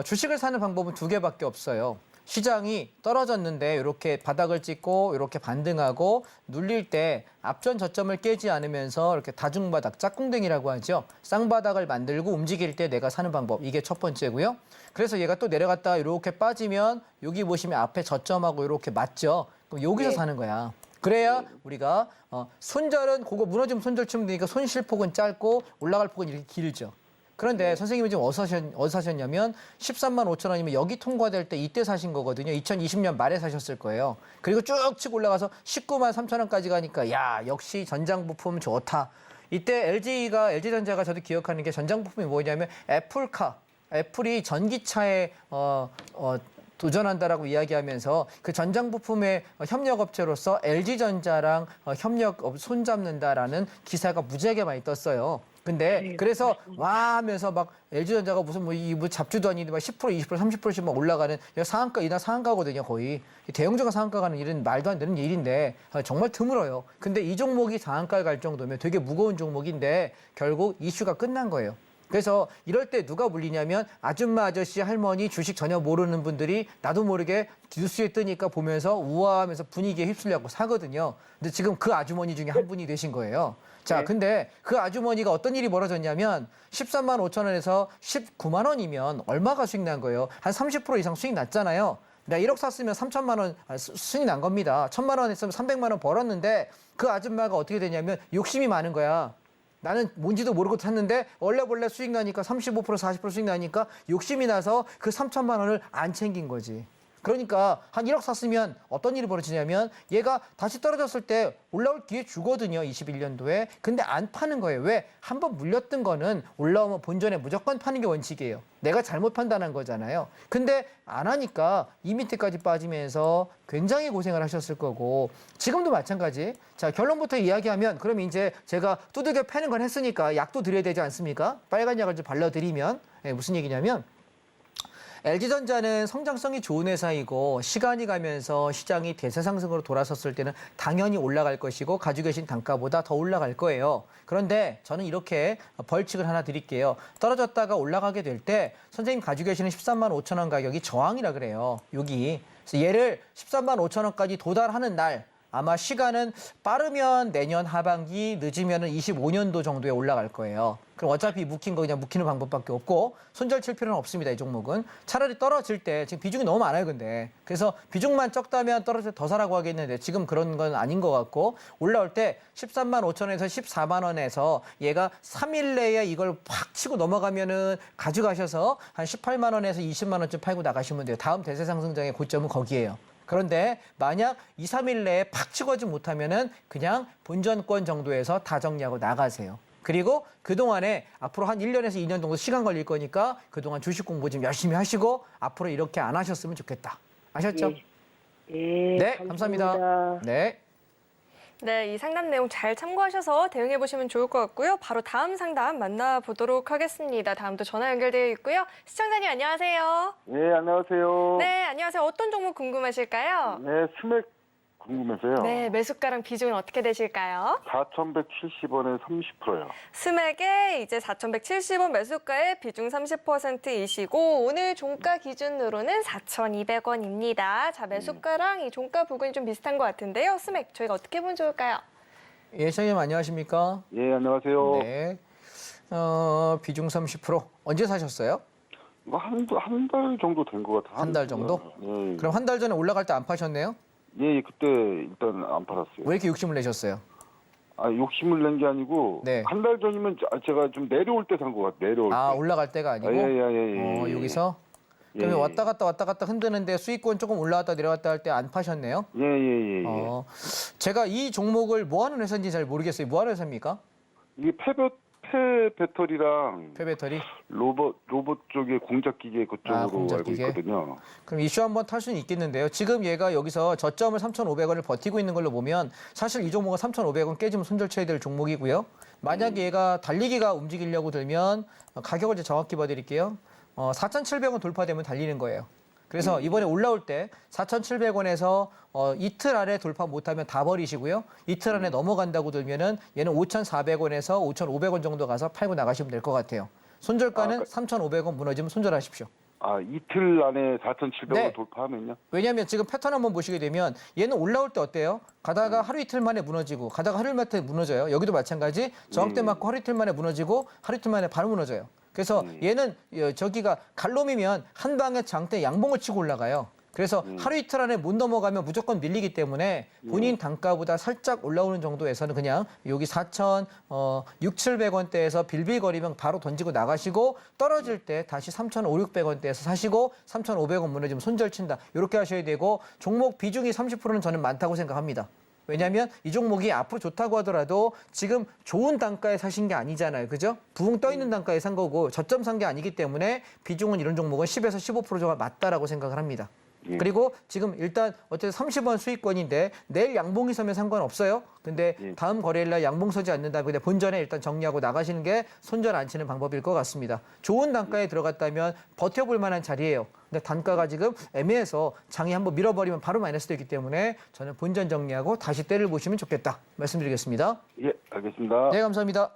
주식을 사는 방법은 두 개밖에 없어요. 시장이 떨어졌는데 이렇게 바닥을 찍고 이렇게 반등하고 눌릴 때 앞전 저점을 깨지 않으면서 이렇게 다중바닥, 짝꿍댕이라고 하죠. 쌍바닥을 만들고 움직일 때 내가 사는 방법. 이게 첫 번째고요. 그래서 얘가 또 내려갔다가 이렇게 빠지면 여기 보시면 앞에 저점하고 이렇게 맞죠. 그럼 여기서 네. 사는 거야. 그래야 우리가 손절은 그거 무너지면 손절 치면 되니까 손실폭은 짧고 올라갈 폭은 이렇게 길죠. 그런데 선생님이 지금 어디서 사셨냐면 13만 5천 원이면 여기 통과될 때 이때 사신 거거든요. 2020년 말에 사셨을 거예요. 그리고 쭉 치고 올라가서 19만 3천 원까지 가니까 야 역시 전장부품 좋다. 이때 LG전자가 저도 기억하는 게 전장부품이 뭐냐면 애플이 전기차에 도전한다라고 이야기하면서 그 전장부품의 협력업체로서 LG전자랑 손잡는다라는 기사가 무지하게 많이 떴어요. 근데 그래서 와 하면서 막 LG전자가 무슨 뭐 잡주도 아닌데 막 10%, 20%, 30%씩 막 올라가는 이날 상한가거든요, 거의. 대형주가 상한가 가는 일은 말도 안 되는 일인데 정말 드물어요. 근데 이 종목이 상한가에 갈 정도면 되게 무거운 종목인데 결국 이슈가 끝난 거예요. 그래서 이럴 때 누가 물리냐면 아줌마, 아저씨, 할머니, 주식 전혀 모르는 분들이 나도 모르게 뉴스에 뜨니까 보면서 우아하면서 분위기에 휩쓸려고 사거든요. 근데 지금 그 아주머니 중에 한 분이 되신 거예요. 자, 네. 근데 그 아주머니가 어떤 일이 벌어졌냐면 13만 5천 원에서 19만 원이면 얼마가 수익 난 거예요? 한 30% 이상 수익 났잖아요. 내가 1억 샀으면 3천만 원 수익 난 겁니다. 1,000만 원 했으면 300만 원 벌었는데 그 아줌마가 어떻게 되냐면 욕심이 많은 거야. 나는 뭔지도 모르고 샀는데 원래 수익 나니까 35% 40% 수익 나니까 욕심이 나서 그 3천만 원을 안 챙긴 거지. 그러니까 한 1억 샀으면 어떤 일이 벌어지냐면 얘가 다시 떨어졌을 때 올라올 기회 주거든요. 21년도에. 근데 안 파는 거예요. 왜? 한번 물렸던 거는 올라오면 본전에 무조건 파는 게 원칙이에요. 내가 잘못 판단한 거잖아요. 근데 안 하니까 이 밑에까지 빠지면서 굉장히 고생을 하셨을 거고 지금도 마찬가지. 자, 결론부터 이야기하면 그러면 이제 제가 두들겨 패는 건 했으니까 약도 드려야 되지 않습니까? 빨간 약을 좀 발라드리면 무슨 얘기냐면 LG전자는 성장성이 좋은 회사이고 시간이 가면서 시장이 대세 상승으로 돌아섰을 때는 당연히 올라갈 것이고 가지고 계신 단가보다 더 올라갈 거예요. 그런데 저는 이렇게 벌칙을 하나 드릴게요. 떨어졌다가 올라가게 될 때 선생님 가지고 계시는 13만 5천 원 가격이 저항이라 그래요. 여기 그래서 얘를 13만 5천 원까지 도달하는 날 아마 시간은 빠르면 내년 하반기, 늦으면 25년도 정도에 올라갈 거예요. 그럼 어차피 묵힌 거 그냥 묵히는 방법밖에 없고 손절 칠 필요는 없습니다. 이 종목은. 차라리 떨어질 때 지금 비중이 너무 많아요. 근데 그래서 비중만 적다면 떨어질 때 더 사라고 하겠는데 지금 그런 건 아닌 것 같고 올라올 때 13만 5천 원에서 14만 원에서 얘가 3일 내에 이걸 팍 치고 넘어가면은 가져가셔서 한 18만 원에서 20만 원쯤 팔고 나가시면 돼요. 다음 대세 상승장의 고점은 거기예요. 그런데 만약 2, 3일 내에 팍 치고지 못하면은 그냥 본전권 정도에서 다 정리하고 나가세요. 그리고 그동안에 앞으로 한 1년에서 2년 정도 시간 걸릴 거니까 그동안 주식 공부 좀 열심히 하시고 앞으로 이렇게 안 하셨으면 좋겠다. 아셨죠? 예, 네, 감사합니다. 네. 네, 이 상담 내용 잘 참고하셔서 대응해 보시면 좋을 것 같고요. 바로 다음 상담 만나보도록 하겠습니다. 다음도 전화 연결되어 있고요. 시청자님 안녕하세요. 네, 안녕하세요. 네, 안녕하세요. 어떤 종목 궁금하실까요? 네, 스맥 궁금해서요. 네, 매수가랑 비중은 어떻게 되실까요? 4,170원에 30%요. 스맥의 이제 4,170원 매수가의 비중 30%이시고 오늘 종가 기준으로는 4,200원입니다. 자, 매수가랑 이 종가 부분이 좀 비슷한 것 같은데요. 스맥 저희가 어떻게 보면 좋을까요? 예, 시장님 안녕하십니까? 예, 안녕하세요. 네. 비중 30%. 언제 사셨어요? 뭐 한 달 정도 된 것 같아요. 한 달 정도? 예, 그럼 한 달 전에 올라갈 때 안 파셨네요? 예, 그때 일단 안 팔았어요. 왜 이렇게 욕심을 내셨어요? 아, 욕심을 낸 게 아니고 네. 한 달 전이면 제가 좀 내려올 때 산 것 같아요. 내려올 때. 아, 올라갈 때가 아니고? 예. 여기서? 그러면 예. 왔다 갔다 흔드는데 수익권 조금 올라왔다 내려왔다 할 때 안 파셨네요? 예. 제가 이 종목을 뭐 하는 회사인지 잘 모르겠어요. 뭐 하는 회사입니까? 이게 폐 배터리랑 폐배터리? 로봇 쪽에 공작기계 그쪽으로 알고 공작기계? 있거든요. 그럼 이슈 한번 탈 수는 있겠는데요. 지금 얘가 여기서 저점을 3,500원을 버티고 있는 걸로 보면 사실 이 종목은 3,500원 깨지면 손절 쳐야 될 종목이고요. 만약에 얘가 달리기가 움직이려고 들면 가격을 이제 정확히 봐드릴게요. 4,700원 돌파되면 달리는 거예요. 그래서 이번에 올라올 때 4,700원에서 이틀 안에 돌파 못하면 다 버리시고요. 이틀 안에 넘어간다고 들면은 얘는 5,400원에서 5,500원 정도 가서 팔고 나가시면 될 것 같아요. 손절가는 3,500원 무너지면 손절하십시오. 아, 이틀 안에 4,700원 네. 돌파하면요? 왜냐하면 지금 패턴 한번 보시게 되면 얘는 올라올 때 어때요? 가다가 하루 이틀 만에 무너지고 가다가 하루 이틀 만에 무너져요. 여기도 마찬가지. 저항대 맞고 하루 이틀 만에 무너지고 하루 이틀 만에 바로 무너져요. 그래서 얘는 저기가 갈놈이면 한 방에 장대 양봉을 치고 올라가요. 그래서 하루 이틀 안에 못 넘어가면 무조건 밀리기 때문에 본인 단가보다 살짝 올라오는 정도에서는 그냥 여기 4,600~700원대에서 빌빌거리면 바로 던지고 나가시고 떨어질 때 다시 3,500~600원대에서 사시고 3,500원 무너지면 손절 친다. 이렇게 하셔야 되고 종목 비중이 30%는 저는 많다고 생각합니다. 왜냐하면 이 종목이 앞으로 좋다고 하더라도 지금 좋은 단가에 사신 게 아니잖아요. 그죠? 부흥 떠 있는 단가에 산 거고 저점 산 게 아니기 때문에 비중은 이런 종목은 10에서 15% 정도 맞다라고 생각을 합니다. 그리고 지금 일단 어쨌든 30원 수익권인데 내일 양봉이 서면 상관없어요. 근데 다음 거래일 날 양봉 서지 않는다. 근데 본전에 일단 정리하고 나가시는 게 손절 안 치는 방법일 것 같습니다. 좋은 단가에 들어갔다면 버텨볼 만한 자리예요. 근데 단가가 지금 애매해서 장이 한번 밀어버리면 바로 마이너스 되기 때문에 저는 본전 정리하고 다시 때를 보시면 좋겠다. 말씀드리겠습니다. 예, 알겠습니다. 네, 감사합니다.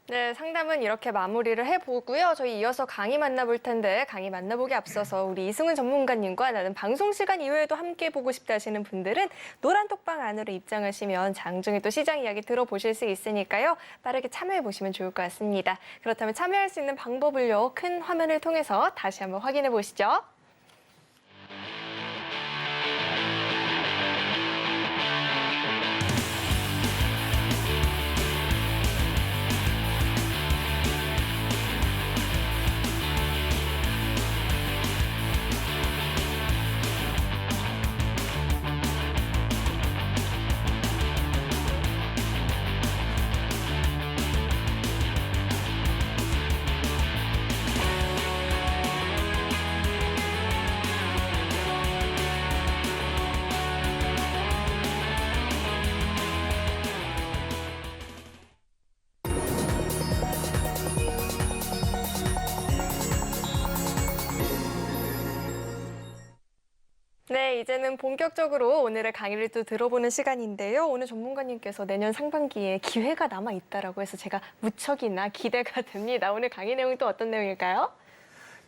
네, 상담은 이렇게 마무리를 해보고요. 저희 이어서 강의 만나볼 텐데 강의 만나보기 앞서서 우리 이승훈 전문가님과 나는 방송 시간 이후에도 함께 보고 싶다 하시는 분들은 노란 톡방 안으로 입장하시면 장중에 또 시장 이야기 들어보실 수 있으니까요. 빠르게 참여해보시면 좋을 것 같습니다. 그렇다면 참여할 수 있는 방법을요. 큰 화면을 통해서 다시 한번 확인해 보시죠. 네, 이제는 본격적으로 오늘의 강의를 또 들어보는 시간인데요. 오늘 전문가님께서 내년 상반기에 기회가 남아 있다라고 해서 제가 무척이나 기대가 됩니다. 오늘 강의 내용이 또 어떤 내용일까요?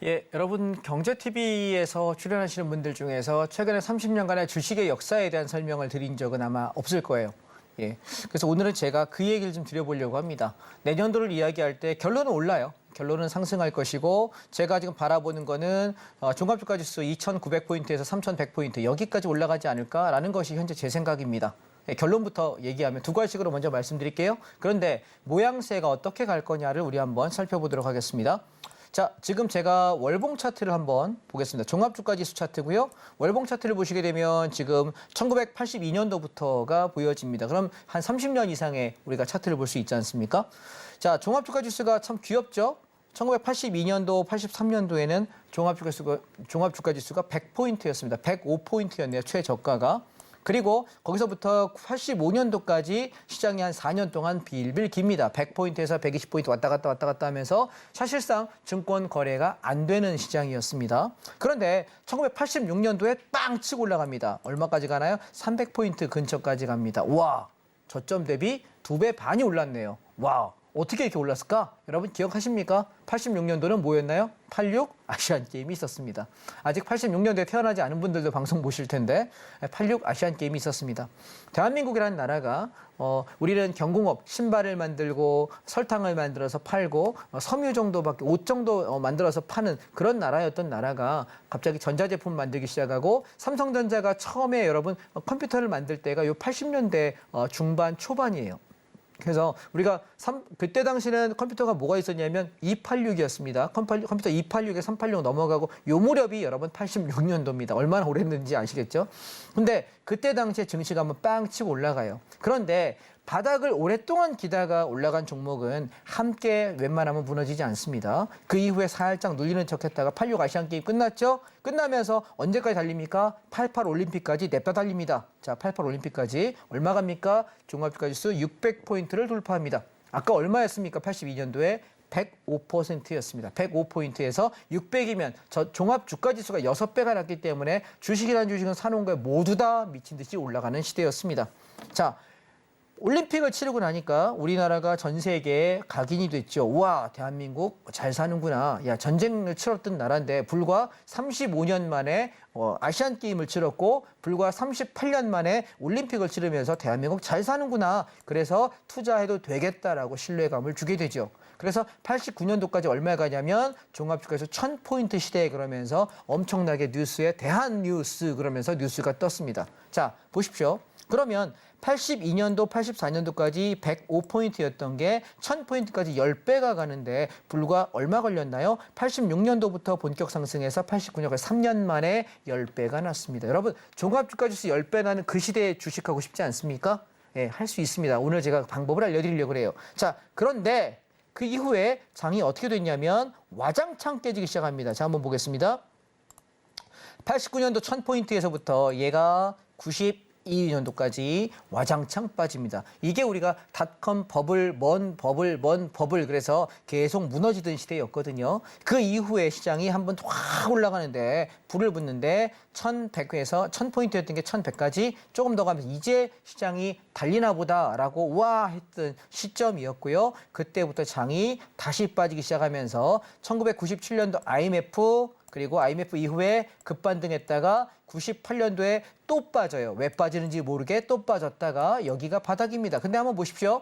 예, 여러분 경제TV에서 출연하시는 분들 중에서 최근에 30년간의 주식의 역사에 대한 설명을 드린 적은 아마 없을 거예요. 예, 그래서 오늘은 제가 그 얘기를 좀 드려보려고 합니다. 내년도를 이야기할 때 결론은 올라요. 결론은 상승할 것이고 제가 지금 바라보는 거는 종합주가지수 2,900포인트에서 3,100포인트 여기까지 올라가지 않을까라는 것이 현재 제 생각입니다. 예, 결론부터 얘기하면 두 가지식으로 먼저 말씀드릴게요. 그런데 모양새가 어떻게 갈 거냐를 우리 한번 살펴보도록 하겠습니다. 자, 지금 제가 월봉 차트를 한번 보겠습니다. 종합주가지수 차트고요. 월봉 차트를 보시게 되면 지금 1982년도부터가 보여집니다. 그럼 한 30년 이상의 우리가 차트를 볼 수 있지 않습니까? 자, 종합주가지수가 참 귀엽죠? 1982년도, 83년도에는 종합주가지수가 100포인트였습니다. 105포인트였네요, 최저가가. 그리고 거기서부터 85년도까지 시장이 한 4년 동안 빌빌 깁니다. 100포인트에서 120포인트 왔다 갔다 하면서 사실상 증권 거래가 안 되는 시장이었습니다. 그런데 1986년도에 빵 치고 올라갑니다. 얼마까지 가나요? 300포인트 근처까지 갑니다. 와, 저점 대비 2배 반이 올랐네요. 와, 어떻게 이렇게 올랐을까? 여러분 기억하십니까? 86년도는 뭐였나요? 86 아시안게임이 있었습니다. 아직 86년도에 태어나지 않은 분들도 방송 보실 텐데 86 아시안게임이 있었습니다. 대한민국이라는 나라가 우리는 경공업, 신발을 만들고 설탕을 만들어서 팔고 섬유 정도밖에 옷 정도 만들어서 파는 그런 나라였던 나라가 갑자기 전자제품 만들기 시작하고 삼성전자가 처음에 여러분 컴퓨터를 만들 때가 요 80년대 중반 초반이에요. 그래서 우리가 그때 당시는 컴퓨터가 뭐가 있었냐면 286이었습니다. 컴퓨터 286에 386 넘어가고 요 무렵이 여러분 86년도입니다. 얼마나 오래됐는지 아시겠죠? 근데 그때 당시에 증시가 한번 빵 치고 올라가요. 그런데 바닥을 오랫동안 기다가 올라간 종목은 함께 웬만하면 무너지지 않습니다. 그 이후에 살짝 눌리는 척했다가 86 아시안게임 끝났죠? 끝나면서 언제까지 달립니까? 88 올림픽까지 냅다 달립니다. 자, 88 올림픽까지 얼마 갑니까? 종합주가지수 600포인트를 돌파합니다. 아까 얼마였습니까? 82년도에 105%였습니다. 105포인트에서 600이면 저 종합주가지수가 6배가 났기 때문에 주식이라는 주식은 사놓은 거에 모두 다 미친 듯이 올라가는 시대였습니다. 자, 올림픽을 치르고 나니까 우리나라가 전 세계에 각인이 됐죠. 우와, 대한민국 잘 사는구나. 야, 전쟁을 치렀던 나라인데 불과 35년 만에 아시안게임을 치렀고 불과 38년 만에 올림픽을 치르면서 대한민국 잘 사는구나. 그래서 투자해도 되겠다라고 신뢰감을 주게 되죠. 그래서 89년도까지 얼마에 가냐면 종합주가에서 1000포인트 시대에 그러면서 엄청나게 뉴스에 대한뉴스 그러면서 뉴스가 떴습니다. 자, 보십시오. 그러면 82년도, 84년도까지 105포인트였던 게 1000포인트까지 10배가 가는데 불과 얼마 걸렸나요? 86년도부터 본격 상승해서 89년까지 3년 만에 10배가 났습니다. 여러분, 종합주가지수 10배 나는 그 시대에 주식하고 싶지 않습니까? 예, 할 수 있습니다. 오늘 제가 방법을 알려드리려고 그래요. 자, 그런데 그 이후에 장이 어떻게 됐냐면 와장창 깨지기 시작합니다. 자, 한번 보겠습니다. 89년도 1000포인트에서부터 얘가 92년도까지 와장창 빠집니다. 이게 우리가 닷컴 버블, 버블 그래서 계속 무너지던 시대였거든요. 그 이후에 시장이 한번 확 올라가는데 불을 붙는데 1100에서 1000포인트였던 게 1100까지 조금 더 가면서 이제 시장이 달리나 보다라고 우와 했던 시점이었고요. 그때부터 장이 다시 빠지기 시작하면서 1997년도 IMF 그리고 IMF 이후에 급반등했다가 98년도에 또 빠져요. 왜 빠지는지 모르게 또 빠졌다가 여기가 바닥입니다. 근데 한번 보십시오.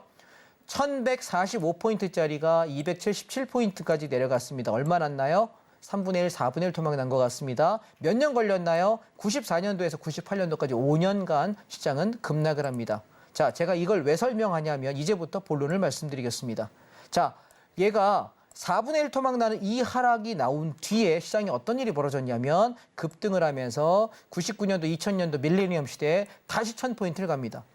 1145포인트짜리가 277포인트까지 내려갔습니다. 얼마 났나요? 3분의 1, 4분의 1 토막이 난 것 같습니다. 몇 년 걸렸나요? 94년도에서 98년도까지 5년간 시장은 급락을 합니다. 자, 제가 이걸 왜 설명하냐면 이제부터 본론을 말씀드리겠습니다. 자, 얘가 4분의 1 토막 나는 이 하락이 나온 뒤에 시장에 어떤 일이 벌어졌냐면 급등을 하면서 99년도, 2000년도 밀레니엄 시대에 다시 1000포인트를 갑니다.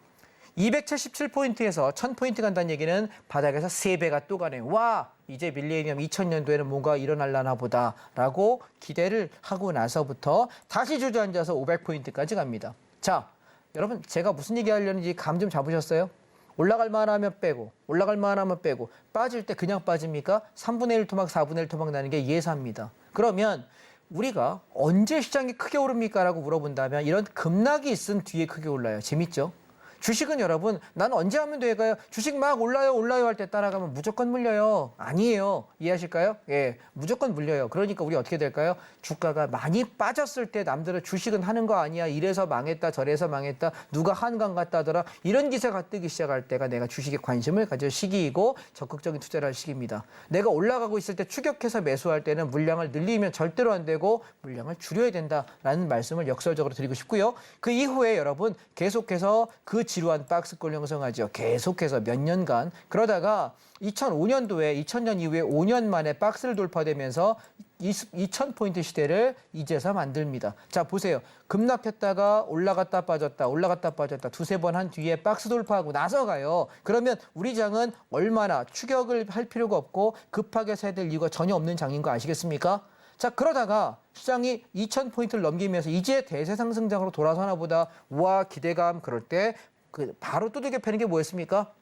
277포인트에서 1000포인트 간다는 얘기는 바닥에서 3배가 또 가네요. 와, 이제 밀레니엄 2000년도에는 뭔가 일어날라나 보다라고 기대를 하고 나서부터 다시 주저앉아서 500포인트까지 갑니다. 자, 여러분 제가 무슨 얘기 하려는지 감 좀 잡으셨어요? 올라갈 만하면 빼고 올라갈 만하면 빼고 빠질 때 그냥 빠집니까? 3분의 1 토막 4분의 1 토막 나는 게 예사입니다. 그러면 우리가 언제 시장이 크게 오릅니까? 라고 물어본다면 이런 급락이 있은 뒤에 크게 올라요. 재밌죠? 주식은 여러분, 난 언제 하면 될까요? 주식 막 올라요 할 때 따라가면 무조건 물려요. 아니에요. 이해하실까요? 예, 무조건 물려요. 그러니까 우리 어떻게 될까요? 주가가 많이 빠졌을 때 남들은 주식은 하는 거 아니야. 이래서 망했다, 저래서 망했다, 누가 한강 갔다 하더라. 이런 기사가 뜨기 시작할 때가 내가 주식에 관심을 가질 시기이고 적극적인 투자를 할 시기입니다. 내가 올라가고 있을 때 추격해서 매수할 때는 물량을 늘리면 절대로 안 되고 물량을 줄여야 된다라는 말씀을 역설적으로 드리고 싶고요. 그 이후에 여러분 계속해서 그 지루한 박스권 형성하죠. 계속해서 몇 년간. 그러다가 2005년도에 2000년 이후에 5년 만에 박스를 돌파되면서 2000포인트 시대를 이제서 만듭니다. 자, 보세요. 급락했다가 올라갔다 빠졌다, 올라갔다 빠졌다 두세 번 한 뒤에 박스 돌파하고 나서 가요. 그러면 우리 장은 얼마나 추격을 할 필요가 없고 급하게 세야 될 이유가 전혀 없는 장인 거 아시겠습니까? 자, 그러다가 시장이 2000포인트를 넘기면서 이제 대세 상승장으로 돌아서나 보다 우와 기대감 그럴 때 그 바로 두들겨 패는 게 뭐였습니까?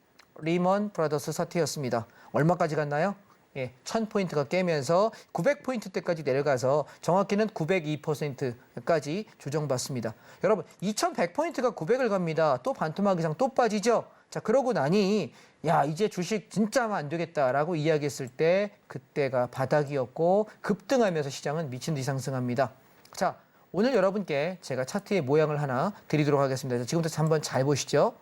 리먼 브라더스 사태였습니다. 얼마까지 갔나요? 예, 1000포인트가 깨면서 900포인트대까지 내려가서 정확히는 902%까지 조정받습니다. 여러분, 2100포인트가 900을 갑니다. 또 반토막 이상 또 빠지죠? 자, 그러고 나니 야, 이제 주식 진짜 하면 안 되겠다라고 이야기했을 때 그때가 바닥이었고 급등하면서 시장은 미친 듯이 상승합니다. 자, 오늘 여러분께 제가 차트의 모양을 하나 드리도록 하겠습니다. 지금부터 한번 잘 보시죠.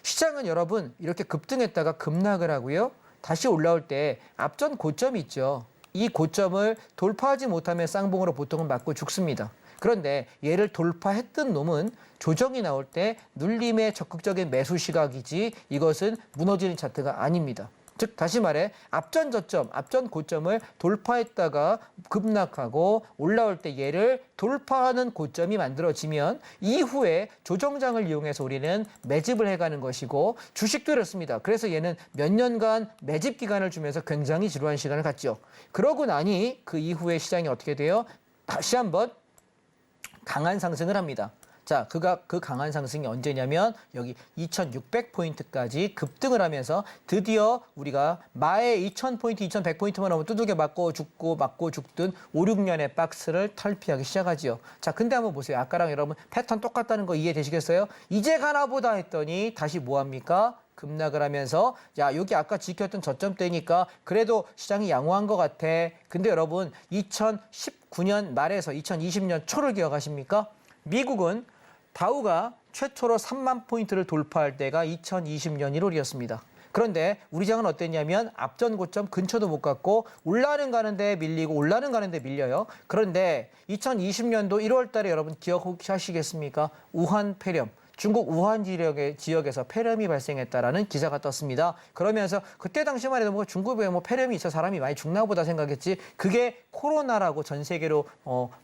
시장은 여러분 이렇게 급등했다가 급락을 하고요. 다시 올라올 때 앞전 고점이 있죠. 이 고점을 돌파하지 못하면 쌍봉으로 보통은 맞고 죽습니다. 그런데 얘를 돌파했던 놈은 조정이 나올 때 눌림의 적극적인 매수 시각이지 이것은 무너지는 차트가 아닙니다. 즉 다시 말해 앞전 저점, 앞전 고점을 돌파했다가 급락하고 올라올 때 얘를 돌파하는 고점이 만들어지면 이후에 조정장을 이용해서 우리는 매집을 해가는 것이고 주식도 이렇습니다. 그래서 얘는 몇 년간 매집 기간을 주면서 굉장히 지루한 시간을 갖죠. 그러고 나니 그 이후에 시장이 어떻게 돼요? 다시 한번 강한 상승을 합니다. 자, 그 강한 상승이 언제냐면 여기 2600포인트까지 급등을 하면서 드디어 우리가 마에 2000포인트, 2100포인트만 오면 두들겨 맞고 죽든 5, 6년의 박스를 탈피하기 시작하지요. 자, 근데 한번 보세요. 아까랑 여러분 패턴 똑같다는 거 이해되시겠어요? 이제 가나 보다 했더니 다시 뭐합니까? 급락을 하면서 야, 여기 아까 지켰던 저점대니까 그래도 시장이 양호한 것 같아. 근데 여러분 2019년 말에서 2020년 초를 기억하십니까? 미국은 다우가 최초로 3만 포인트를 돌파할 때가 2020년 1월이었습니다. 그런데 우리 장은 어땠냐면 앞전 고점 근처도 못 갔고 올라는 가는데 밀리고 올라는 가는데 밀려요. 그런데 2020년도 1월 달에 여러분 기억하시겠습니까? 우한 폐렴. 중국 우한 지역에서 폐렴이 발생했다라는 기사가 떴습니다. 그러면서 그때 당시만 해도 뭐 중국에 뭐 폐렴이 있어 사람이 많이 죽나 보다 생각했지 그게 코로나라고 전 세계로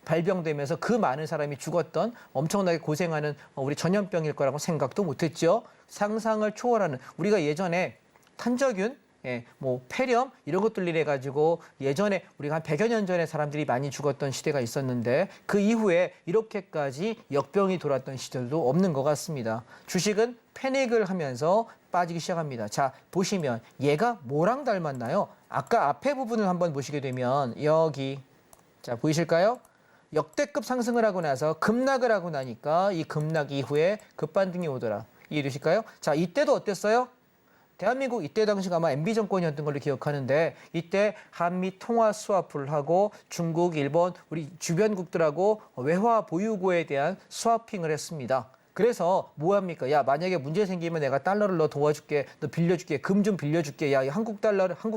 발병되면서 그 많은 사람이 죽었던 엄청나게 고생하는 우리 전염병일 거라고 생각도 못했죠. 상상을 초월하는 우리가 예전에 탄저균 예, 뭐 폐렴 이런 것들 이래 가지고 예전에 우리가 한 100여 년 전에 사람들이 많이 죽었던 시대가 있었는데 그 이후에 이렇게까지 역병이 돌았던 시절도 없는 것 같습니다. 주식은 패닉을 하면서 빠지기 시작합니다. 자, 보시면 얘가 뭐랑 닮았나요? 아까 앞에 부분을 한번 보시게 되면 여기 자, 보이실까요? 역대급 상승을 하고 나서 급락을 하고 나니까 이 급락 이후에 급반등이 오더라. 이해되실까요? 자, 이때도 어땠어요? 대한민국 이때 당시가 아마 MB 정권이었던 걸로 기억하는데 이때 한미 통화 스와프를 하고 중국, 일본, 우리 주변국들하고 외화 보유고에 대한 스와핑을 했습니다. 그래서 뭐합니까? 야, 만약에 문제 생기면 내가 달러를 너 도와줄게, 너 빌려줄게, 금 좀 빌려줄게, 야, 한국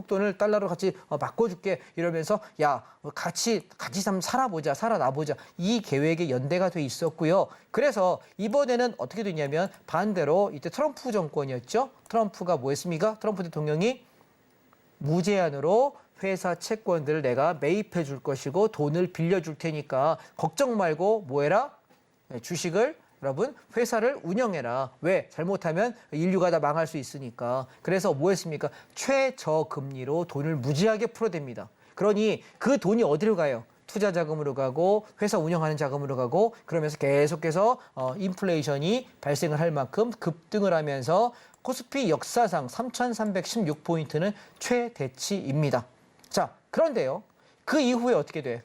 돈을 달러로 같이 바꿔줄게 이러면서 야, 같이 한번 살아보자, 살아나보자 이 계획에 연대가 돼 있었고요. 그래서 이번에는 어떻게 됐냐면 반대로 이때 트럼프 정권이었죠. 트럼프가 뭐했습니까? 트럼프 대통령이 무제한으로 회사 채권들을 내가 매입해 줄 것이고 돈을 빌려줄 테니까 걱정 말고 뭐해라? 주식을 여러분 회사를 운영해라. 왜? 잘못하면 인류가 다 망할 수 있으니까. 그래서 뭐 했습니까? 최저금리로 돈을 무지하게 풀어댑니다. 그러니 그 돈이 어디로 가요? 투자 자금으로 가고 회사 운영하는 자금으로 가고 그러면서 계속해서 인플레이션이 발생을 할 만큼 급등을 하면서 코스피 역사상 3,316포인트는 최대치입니다. 자, 그런데요. 그 이후에 어떻게 돼?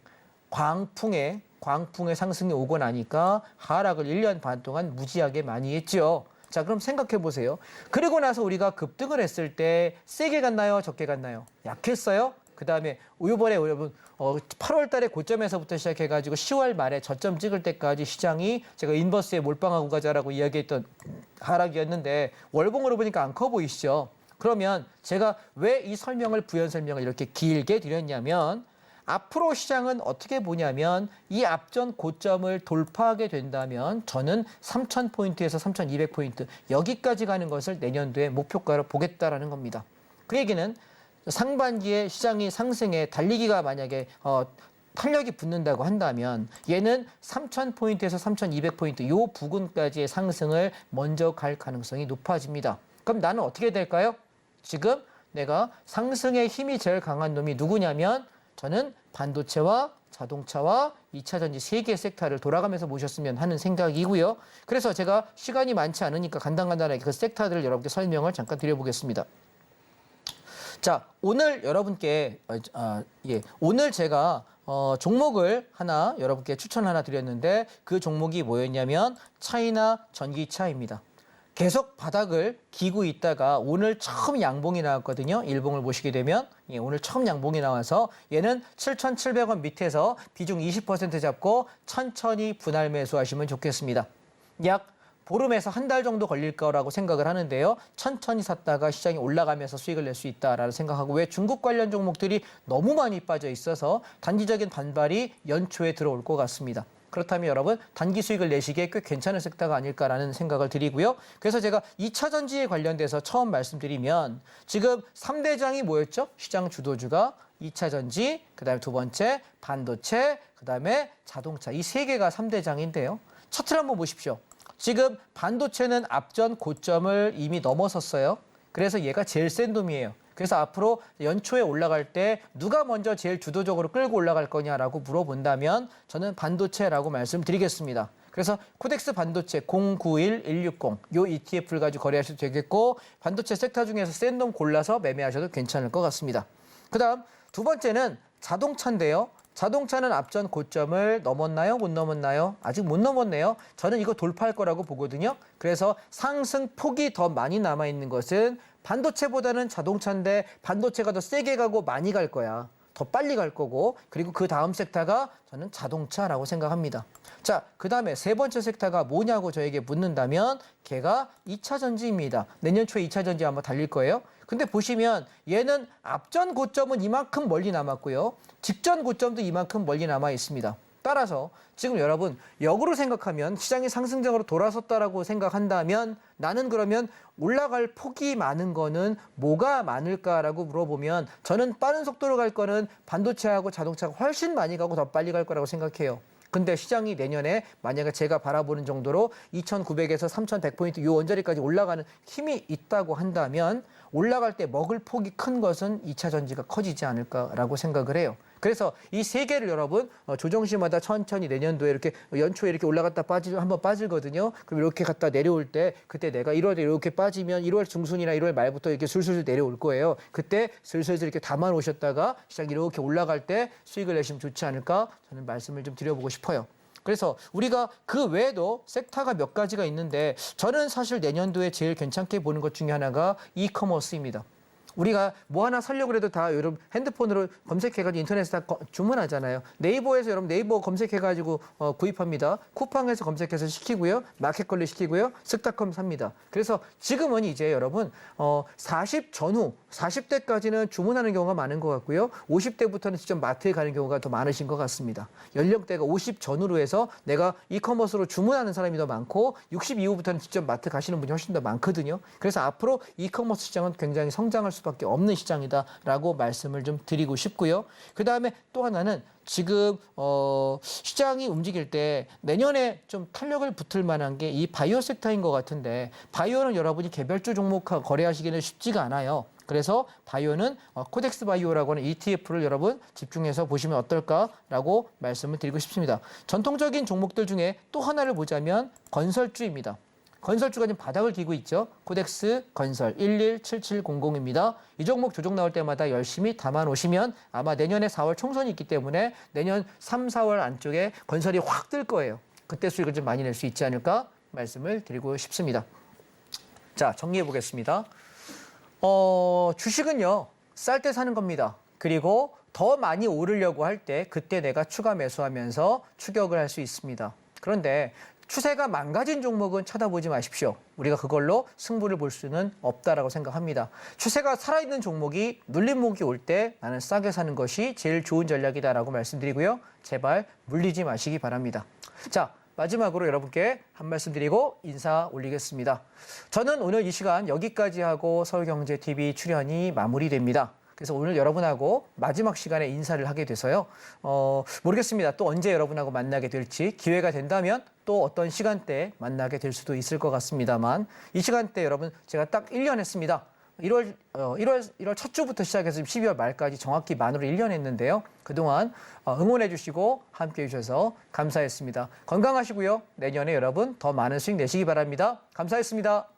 광풍의 상승이 오고 나니까 하락을 1년 반 동안 무지하게 많이 했죠. 자, 그럼 생각해 보세요. 그리고 나서 우리가 급등을 했을 때 세게 갔나요? 적게 갔나요? 약했어요? 그 다음에 이번에 여러분 8월 달에 고점에서부터 시작해가지고 10월 말에 저점 찍을 때까지 시장이 제가 인버스에 몰빵하고 가자라고 이야기했던 하락이었는데 월봉으로 보니까 안 커 보이시죠? 그러면 제가 왜 이 설명을 부연 설명을 이렇게 길게 드렸냐면 앞으로 시장은 어떻게 보냐면 이 앞전 고점을 돌파하게 된다면 저는 3,000포인트에서 3,200포인트 여기까지 가는 것을 내년도에 목표가로 보겠다라는 겁니다. 그 얘기는 상반기에 시장이 상승에 달리기가 만약에 탄력이 붙는다고 한다면 얘는 3,000포인트에서 3,200포인트 요 부근까지의 상승을 먼저 갈 가능성이 높아집니다. 그럼 나는 어떻게 될까요? 지금 내가 상승의 힘이 제일 강한 놈이 누구냐면 저는 반도체와 자동차와 2차 전지 3개 섹터를 돌아가면서 모셨으면 하는 생각이고요. 그래서 제가 시간이 많지 않으니까 간단하게 그 섹터들을 여러분께 설명을 잠깐 드려보겠습니다. 자, 오늘 여러분께 오늘 제가 종목을 하나 여러분께 추천 하나 드렸는데 그 종목이 뭐였냐면 차이나 전기차입니다. 계속 바닥을 기고 있다가 오늘 처음 양봉이 나왔거든요. 일봉을 보시게 되면 오늘 처음 양봉이 나와서 얘는 7,700원 밑에서 비중 20% 잡고 천천히 분할 매수하시면 좋겠습니다. 약 보름에서 한 달 정도 걸릴 거라고 생각을 하는데요. 천천히 샀다가 시장이 올라가면서 수익을 낼 수 있다라고 생각하고 왜 중국 관련 종목들이 너무 많이 빠져 있어서 단기적인 반발이 연초에 들어올 것 같습니다. 그렇다면 여러분 단기 수익을 내시기에 꽤 괜찮은 섹터가 아닐까라는 생각을 드리고요. 그래서 제가 2차 전지에 관련돼서 처음 말씀드리면 지금 3대장이 뭐였죠? 시장 주도주가 2차 전지, 그다음에 두 번째 반도체, 그다음에 자동차 이 세 개가 3대장인데요. 차트를 한번 보십시오. 지금 반도체는 앞전 고점을 이미 넘어섰어요. 그래서 얘가 제일 센 놈이에요. 그래서 앞으로 연초에 올라갈 때 누가 먼저 제일 주도적으로 끌고 올라갈 거냐라고 물어본다면 저는 반도체라고 말씀드리겠습니다. 그래서 코덱스 반도체 091160 요 ETF를 가지고 거래하셔도 되겠고 반도체 섹터 중에서 센 놈 골라서 매매하셔도 괜찮을 것 같습니다. 그다음 두 번째는 자동차인데요. 자동차는 앞전 고점을 넘었나요? 못 넘었나요? 아직 못 넘었네요. 저는 이거 돌파할 거라고 보거든요. 그래서 상승 폭이 더 많이 남아있는 것은 반도체보다는 자동차인데 반도체가 더 세게 가고 많이 갈 거야. 더 빨리 갈 거고 그리고 그 다음 섹터가 저는 자동차라고 생각합니다. 자, 그 다음에 세 번째 섹터가 뭐냐고 저에게 묻는다면 걔가 2차 전지입니다. 내년 초에 2차 전지 한번 달릴 거예요. 근데 보시면 얘는 앞전 고점은 이만큼 멀리 남았고요. 직전 고점도 이만큼 멀리 남아 있습니다. 따라서 지금 여러분 역으로 생각하면 시장이 상승장으로 돌아섰다라고 생각한다면 나는 그러면 올라갈 폭이 많은 거는 뭐가 많을까라고 물어보면 저는 빠른 속도로 갈 거는 반도체하고 자동차가 훨씬 많이 가고 더 빨리 갈 거라고 생각해요. 근데 시장이 내년에 만약에 제가 바라보는 정도로 2,900에서 3,100포인트 이 원자리까지 올라가는 힘이 있다고 한다면 올라갈 때 먹을 폭이 큰 것은 2차 전지가 커지지 않을까라고 생각을 해요. 그래서 이 세 개를 여러분 조정시마다 천천히 내년도에 이렇게 연초에 이렇게 올라갔다 한번 빠지거든요. 그럼 이렇게 갔다 내려올 때 그때 내가 1월에 이렇게 빠지면 1월 중순이나 1월 말부터 이렇게 술술 내려올 거예요. 그때 슬슬 이렇게 담아 놓으셨다가 시장이 이렇게 올라갈 때 수익을 내시면 좋지 않을까 저는 말씀을 좀 드려보고 싶어요. 그래서 우리가 그 외에도 섹터가 몇 가지가 있는데 저는 사실 내년도에 제일 괜찮게 보는 것 중에 하나가 이커머스입니다. 우리가 뭐 하나 사려고 해도 다 여러분 핸드폰으로 검색해가지고 인터넷에 다 주문하잖아요. 네이버에서 여러분 네이버 검색해가지고 구입합니다. 쿠팡에서 검색해서 시키고요. 마켓컬리 시키고요. 쓱닷컴 삽니다. 그래서 지금은 이제 여러분 40 전후 40대까지는 주문하는 경우가 많은 것 같고요. 50대부터는 직접 마트에 가는 경우가 더 많으신 것 같습니다. 연령대가 50 전후로 해서 내가 이커머스로 주문하는 사람이 더 많고 60 이후부터는 직접 마트 가시는 분이 훨씬 더 많거든요. 그래서 앞으로 이커머스 시장은 굉장히 성장할 수밖에 없는 시장이다라고 말씀을 좀 드리고 싶고요. 그다음에 또 하나는 지금 시장이 움직일 때 내년에 좀 탄력을 붙을 만한 게 이 바이오 섹터인 것 같은데 바이오는 여러분이 개별주 종목 거래하시기는 쉽지가 않아요. 그래서 바이오는 코덱스 바이오라고 하는 ETF를 여러분 집중해서 보시면 어떨까라고 말씀을 드리고 싶습니다. 전통적인 종목들 중에 또 하나를 보자면 건설주입니다. 건설주가 지금 바닥을 기고 있죠. 코덱스 건설 117700입니다. 이 종목 조정 나올 때마다 열심히 담아 놓으시면 아마 내년에 4월 총선이 있기 때문에 내년 3, 4월 안쪽에 건설이 확 뜰 거예요. 그때 수익을 좀 많이 낼 수 있지 않을까 말씀을 드리고 싶습니다. 자, 정리해 보겠습니다. 주식은요, 쌀 때 사는 겁니다. 그리고 더 많이 오르려고 할 때 그때 내가 추가 매수하면서 추격을 할 수 있습니다. 그런데 추세가 망가진 종목은 쳐다보지 마십시오. 우리가 그걸로 승부를 볼 수는 없다라고 생각합니다. 추세가 살아있는 종목이 눌림목이 올 때 나는 싸게 사는 것이 제일 좋은 전략이다라고 말씀드리고요. 제발 물리지 마시기 바랍니다. 자, 마지막으로 여러분께 한 말씀 드리고 인사 올리겠습니다. 저는 오늘 이 시간 여기까지 하고 서울경제TV 출연이 마무리됩니다. 그래서 오늘 여러분하고 마지막 시간에 인사를 하게 돼서요. 모르겠습니다. 또 언제 여러분하고 만나게 될지 기회가 된다면 또 어떤 시간대에 만나게 될 수도 있을 것 같습니다만 이 시간대 여러분 제가 딱 1년 했습니다. 1월 첫 주부터 시작해서 12월 말까지 정확히 만으로 1년 했는데요. 그동안 응원해 주시고 함께 해 주셔서 감사했습니다. 건강하시고요. 내년에 여러분 더 많은 수익 내시기 바랍니다. 감사했습니다.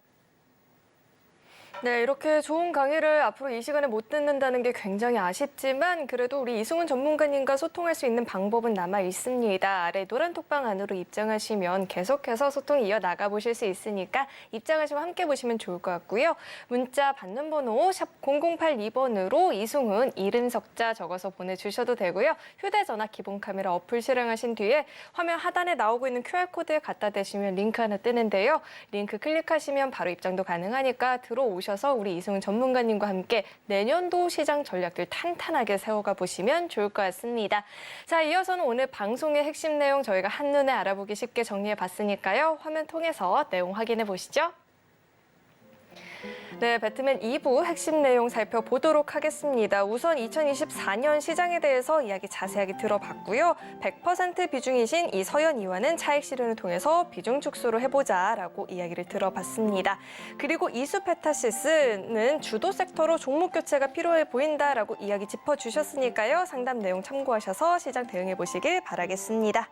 네, 이렇게 좋은 강의를 앞으로 이 시간에 못 듣는다는 게 굉장히 아쉽지만 그래도 우리 이승훈 전문가님과 소통할 수 있는 방법은 남아 있습니다. 아래 노란 톡방 안으로 입장하시면 계속해서 소통 이어나가 보실 수 있으니까 입장하시고 함께 보시면 좋을 것 같고요. 문자 받는 번호 샵 0082번으로 이승훈 이른 석자 적어서 보내주셔도 되고요. 휴대전화 기본 카메라 어플 실행하신 뒤에 화면 하단에 나오고 있는 QR코드에 갖다 대시면 링크 하나 뜨는데요. 링크 클릭하시면 바로 입장도 가능하니까 들어오셔서 우리 이승훈 전문가님과 함께 내년도 시장 전략들 탄탄하게 세워가 보시면 좋을 것 같습니다. 자, 이어서는 오늘 방송의 핵심 내용 저희가 한눈에 알아보기 쉽게 정리해 봤으니까요. 화면 통해서 내용 확인해 보시죠. 네, 배트맨 2부 핵심 내용 살펴보도록 하겠습니다. 우선 2024년 시장에 대해서 이야기 자세하게 들어봤고요. 100% 비중이신 이 서현 의원은 차익 실현을 통해서 비중 축소를 해보자라고 이야기를 들어봤습니다. 그리고 이수페타시스는 주도 섹터로 종목 교체가 필요해 보인다라고 이야기 짚어주셨으니까요. 상담 내용 참고하셔서 시장 대응해 보시길 바라겠습니다.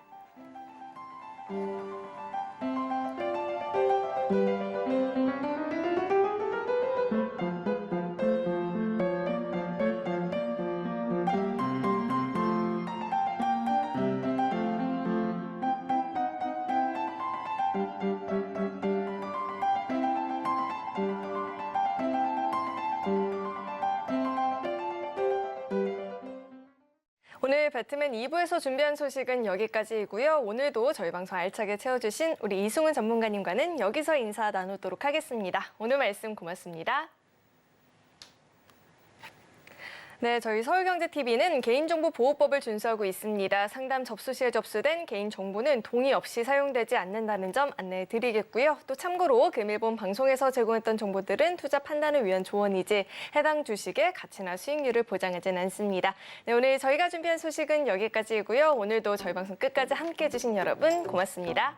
오늘 배트맨 2부에서 준비한 소식은 여기까지이고요. 오늘도 저희 방송 알차게 채워주신 우리 이승훈 전문가님과는 여기서 인사 나누도록 하겠습니다. 오늘 말씀 고맙습니다. 네, 저희 서울경제TV는 개인정보보호법을 준수하고 있습니다. 상담 접수 시에 접수된 개인정보는 동의 없이 사용되지 않는다는 점 안내해 드리겠고요. 또 참고로 금일본 방송에서 제공했던 정보들은 투자 판단을 위한 조언이지 해당 주식의 가치나 수익률을 보장하진 않습니다. 네, 오늘 저희가 준비한 소식은 여기까지이고요. 오늘도 저희 방송 끝까지 함께해 주신 여러분 고맙습니다.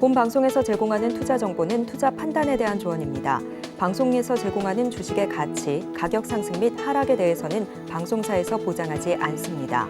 본 방송에서 제공하는 투자 정보는 투자 판단에 대한 조언입니다. 방송에서 제공하는 주식의 가치, 가격 상승 및 하락에 대해서는 방송사에서 보장하지 않습니다.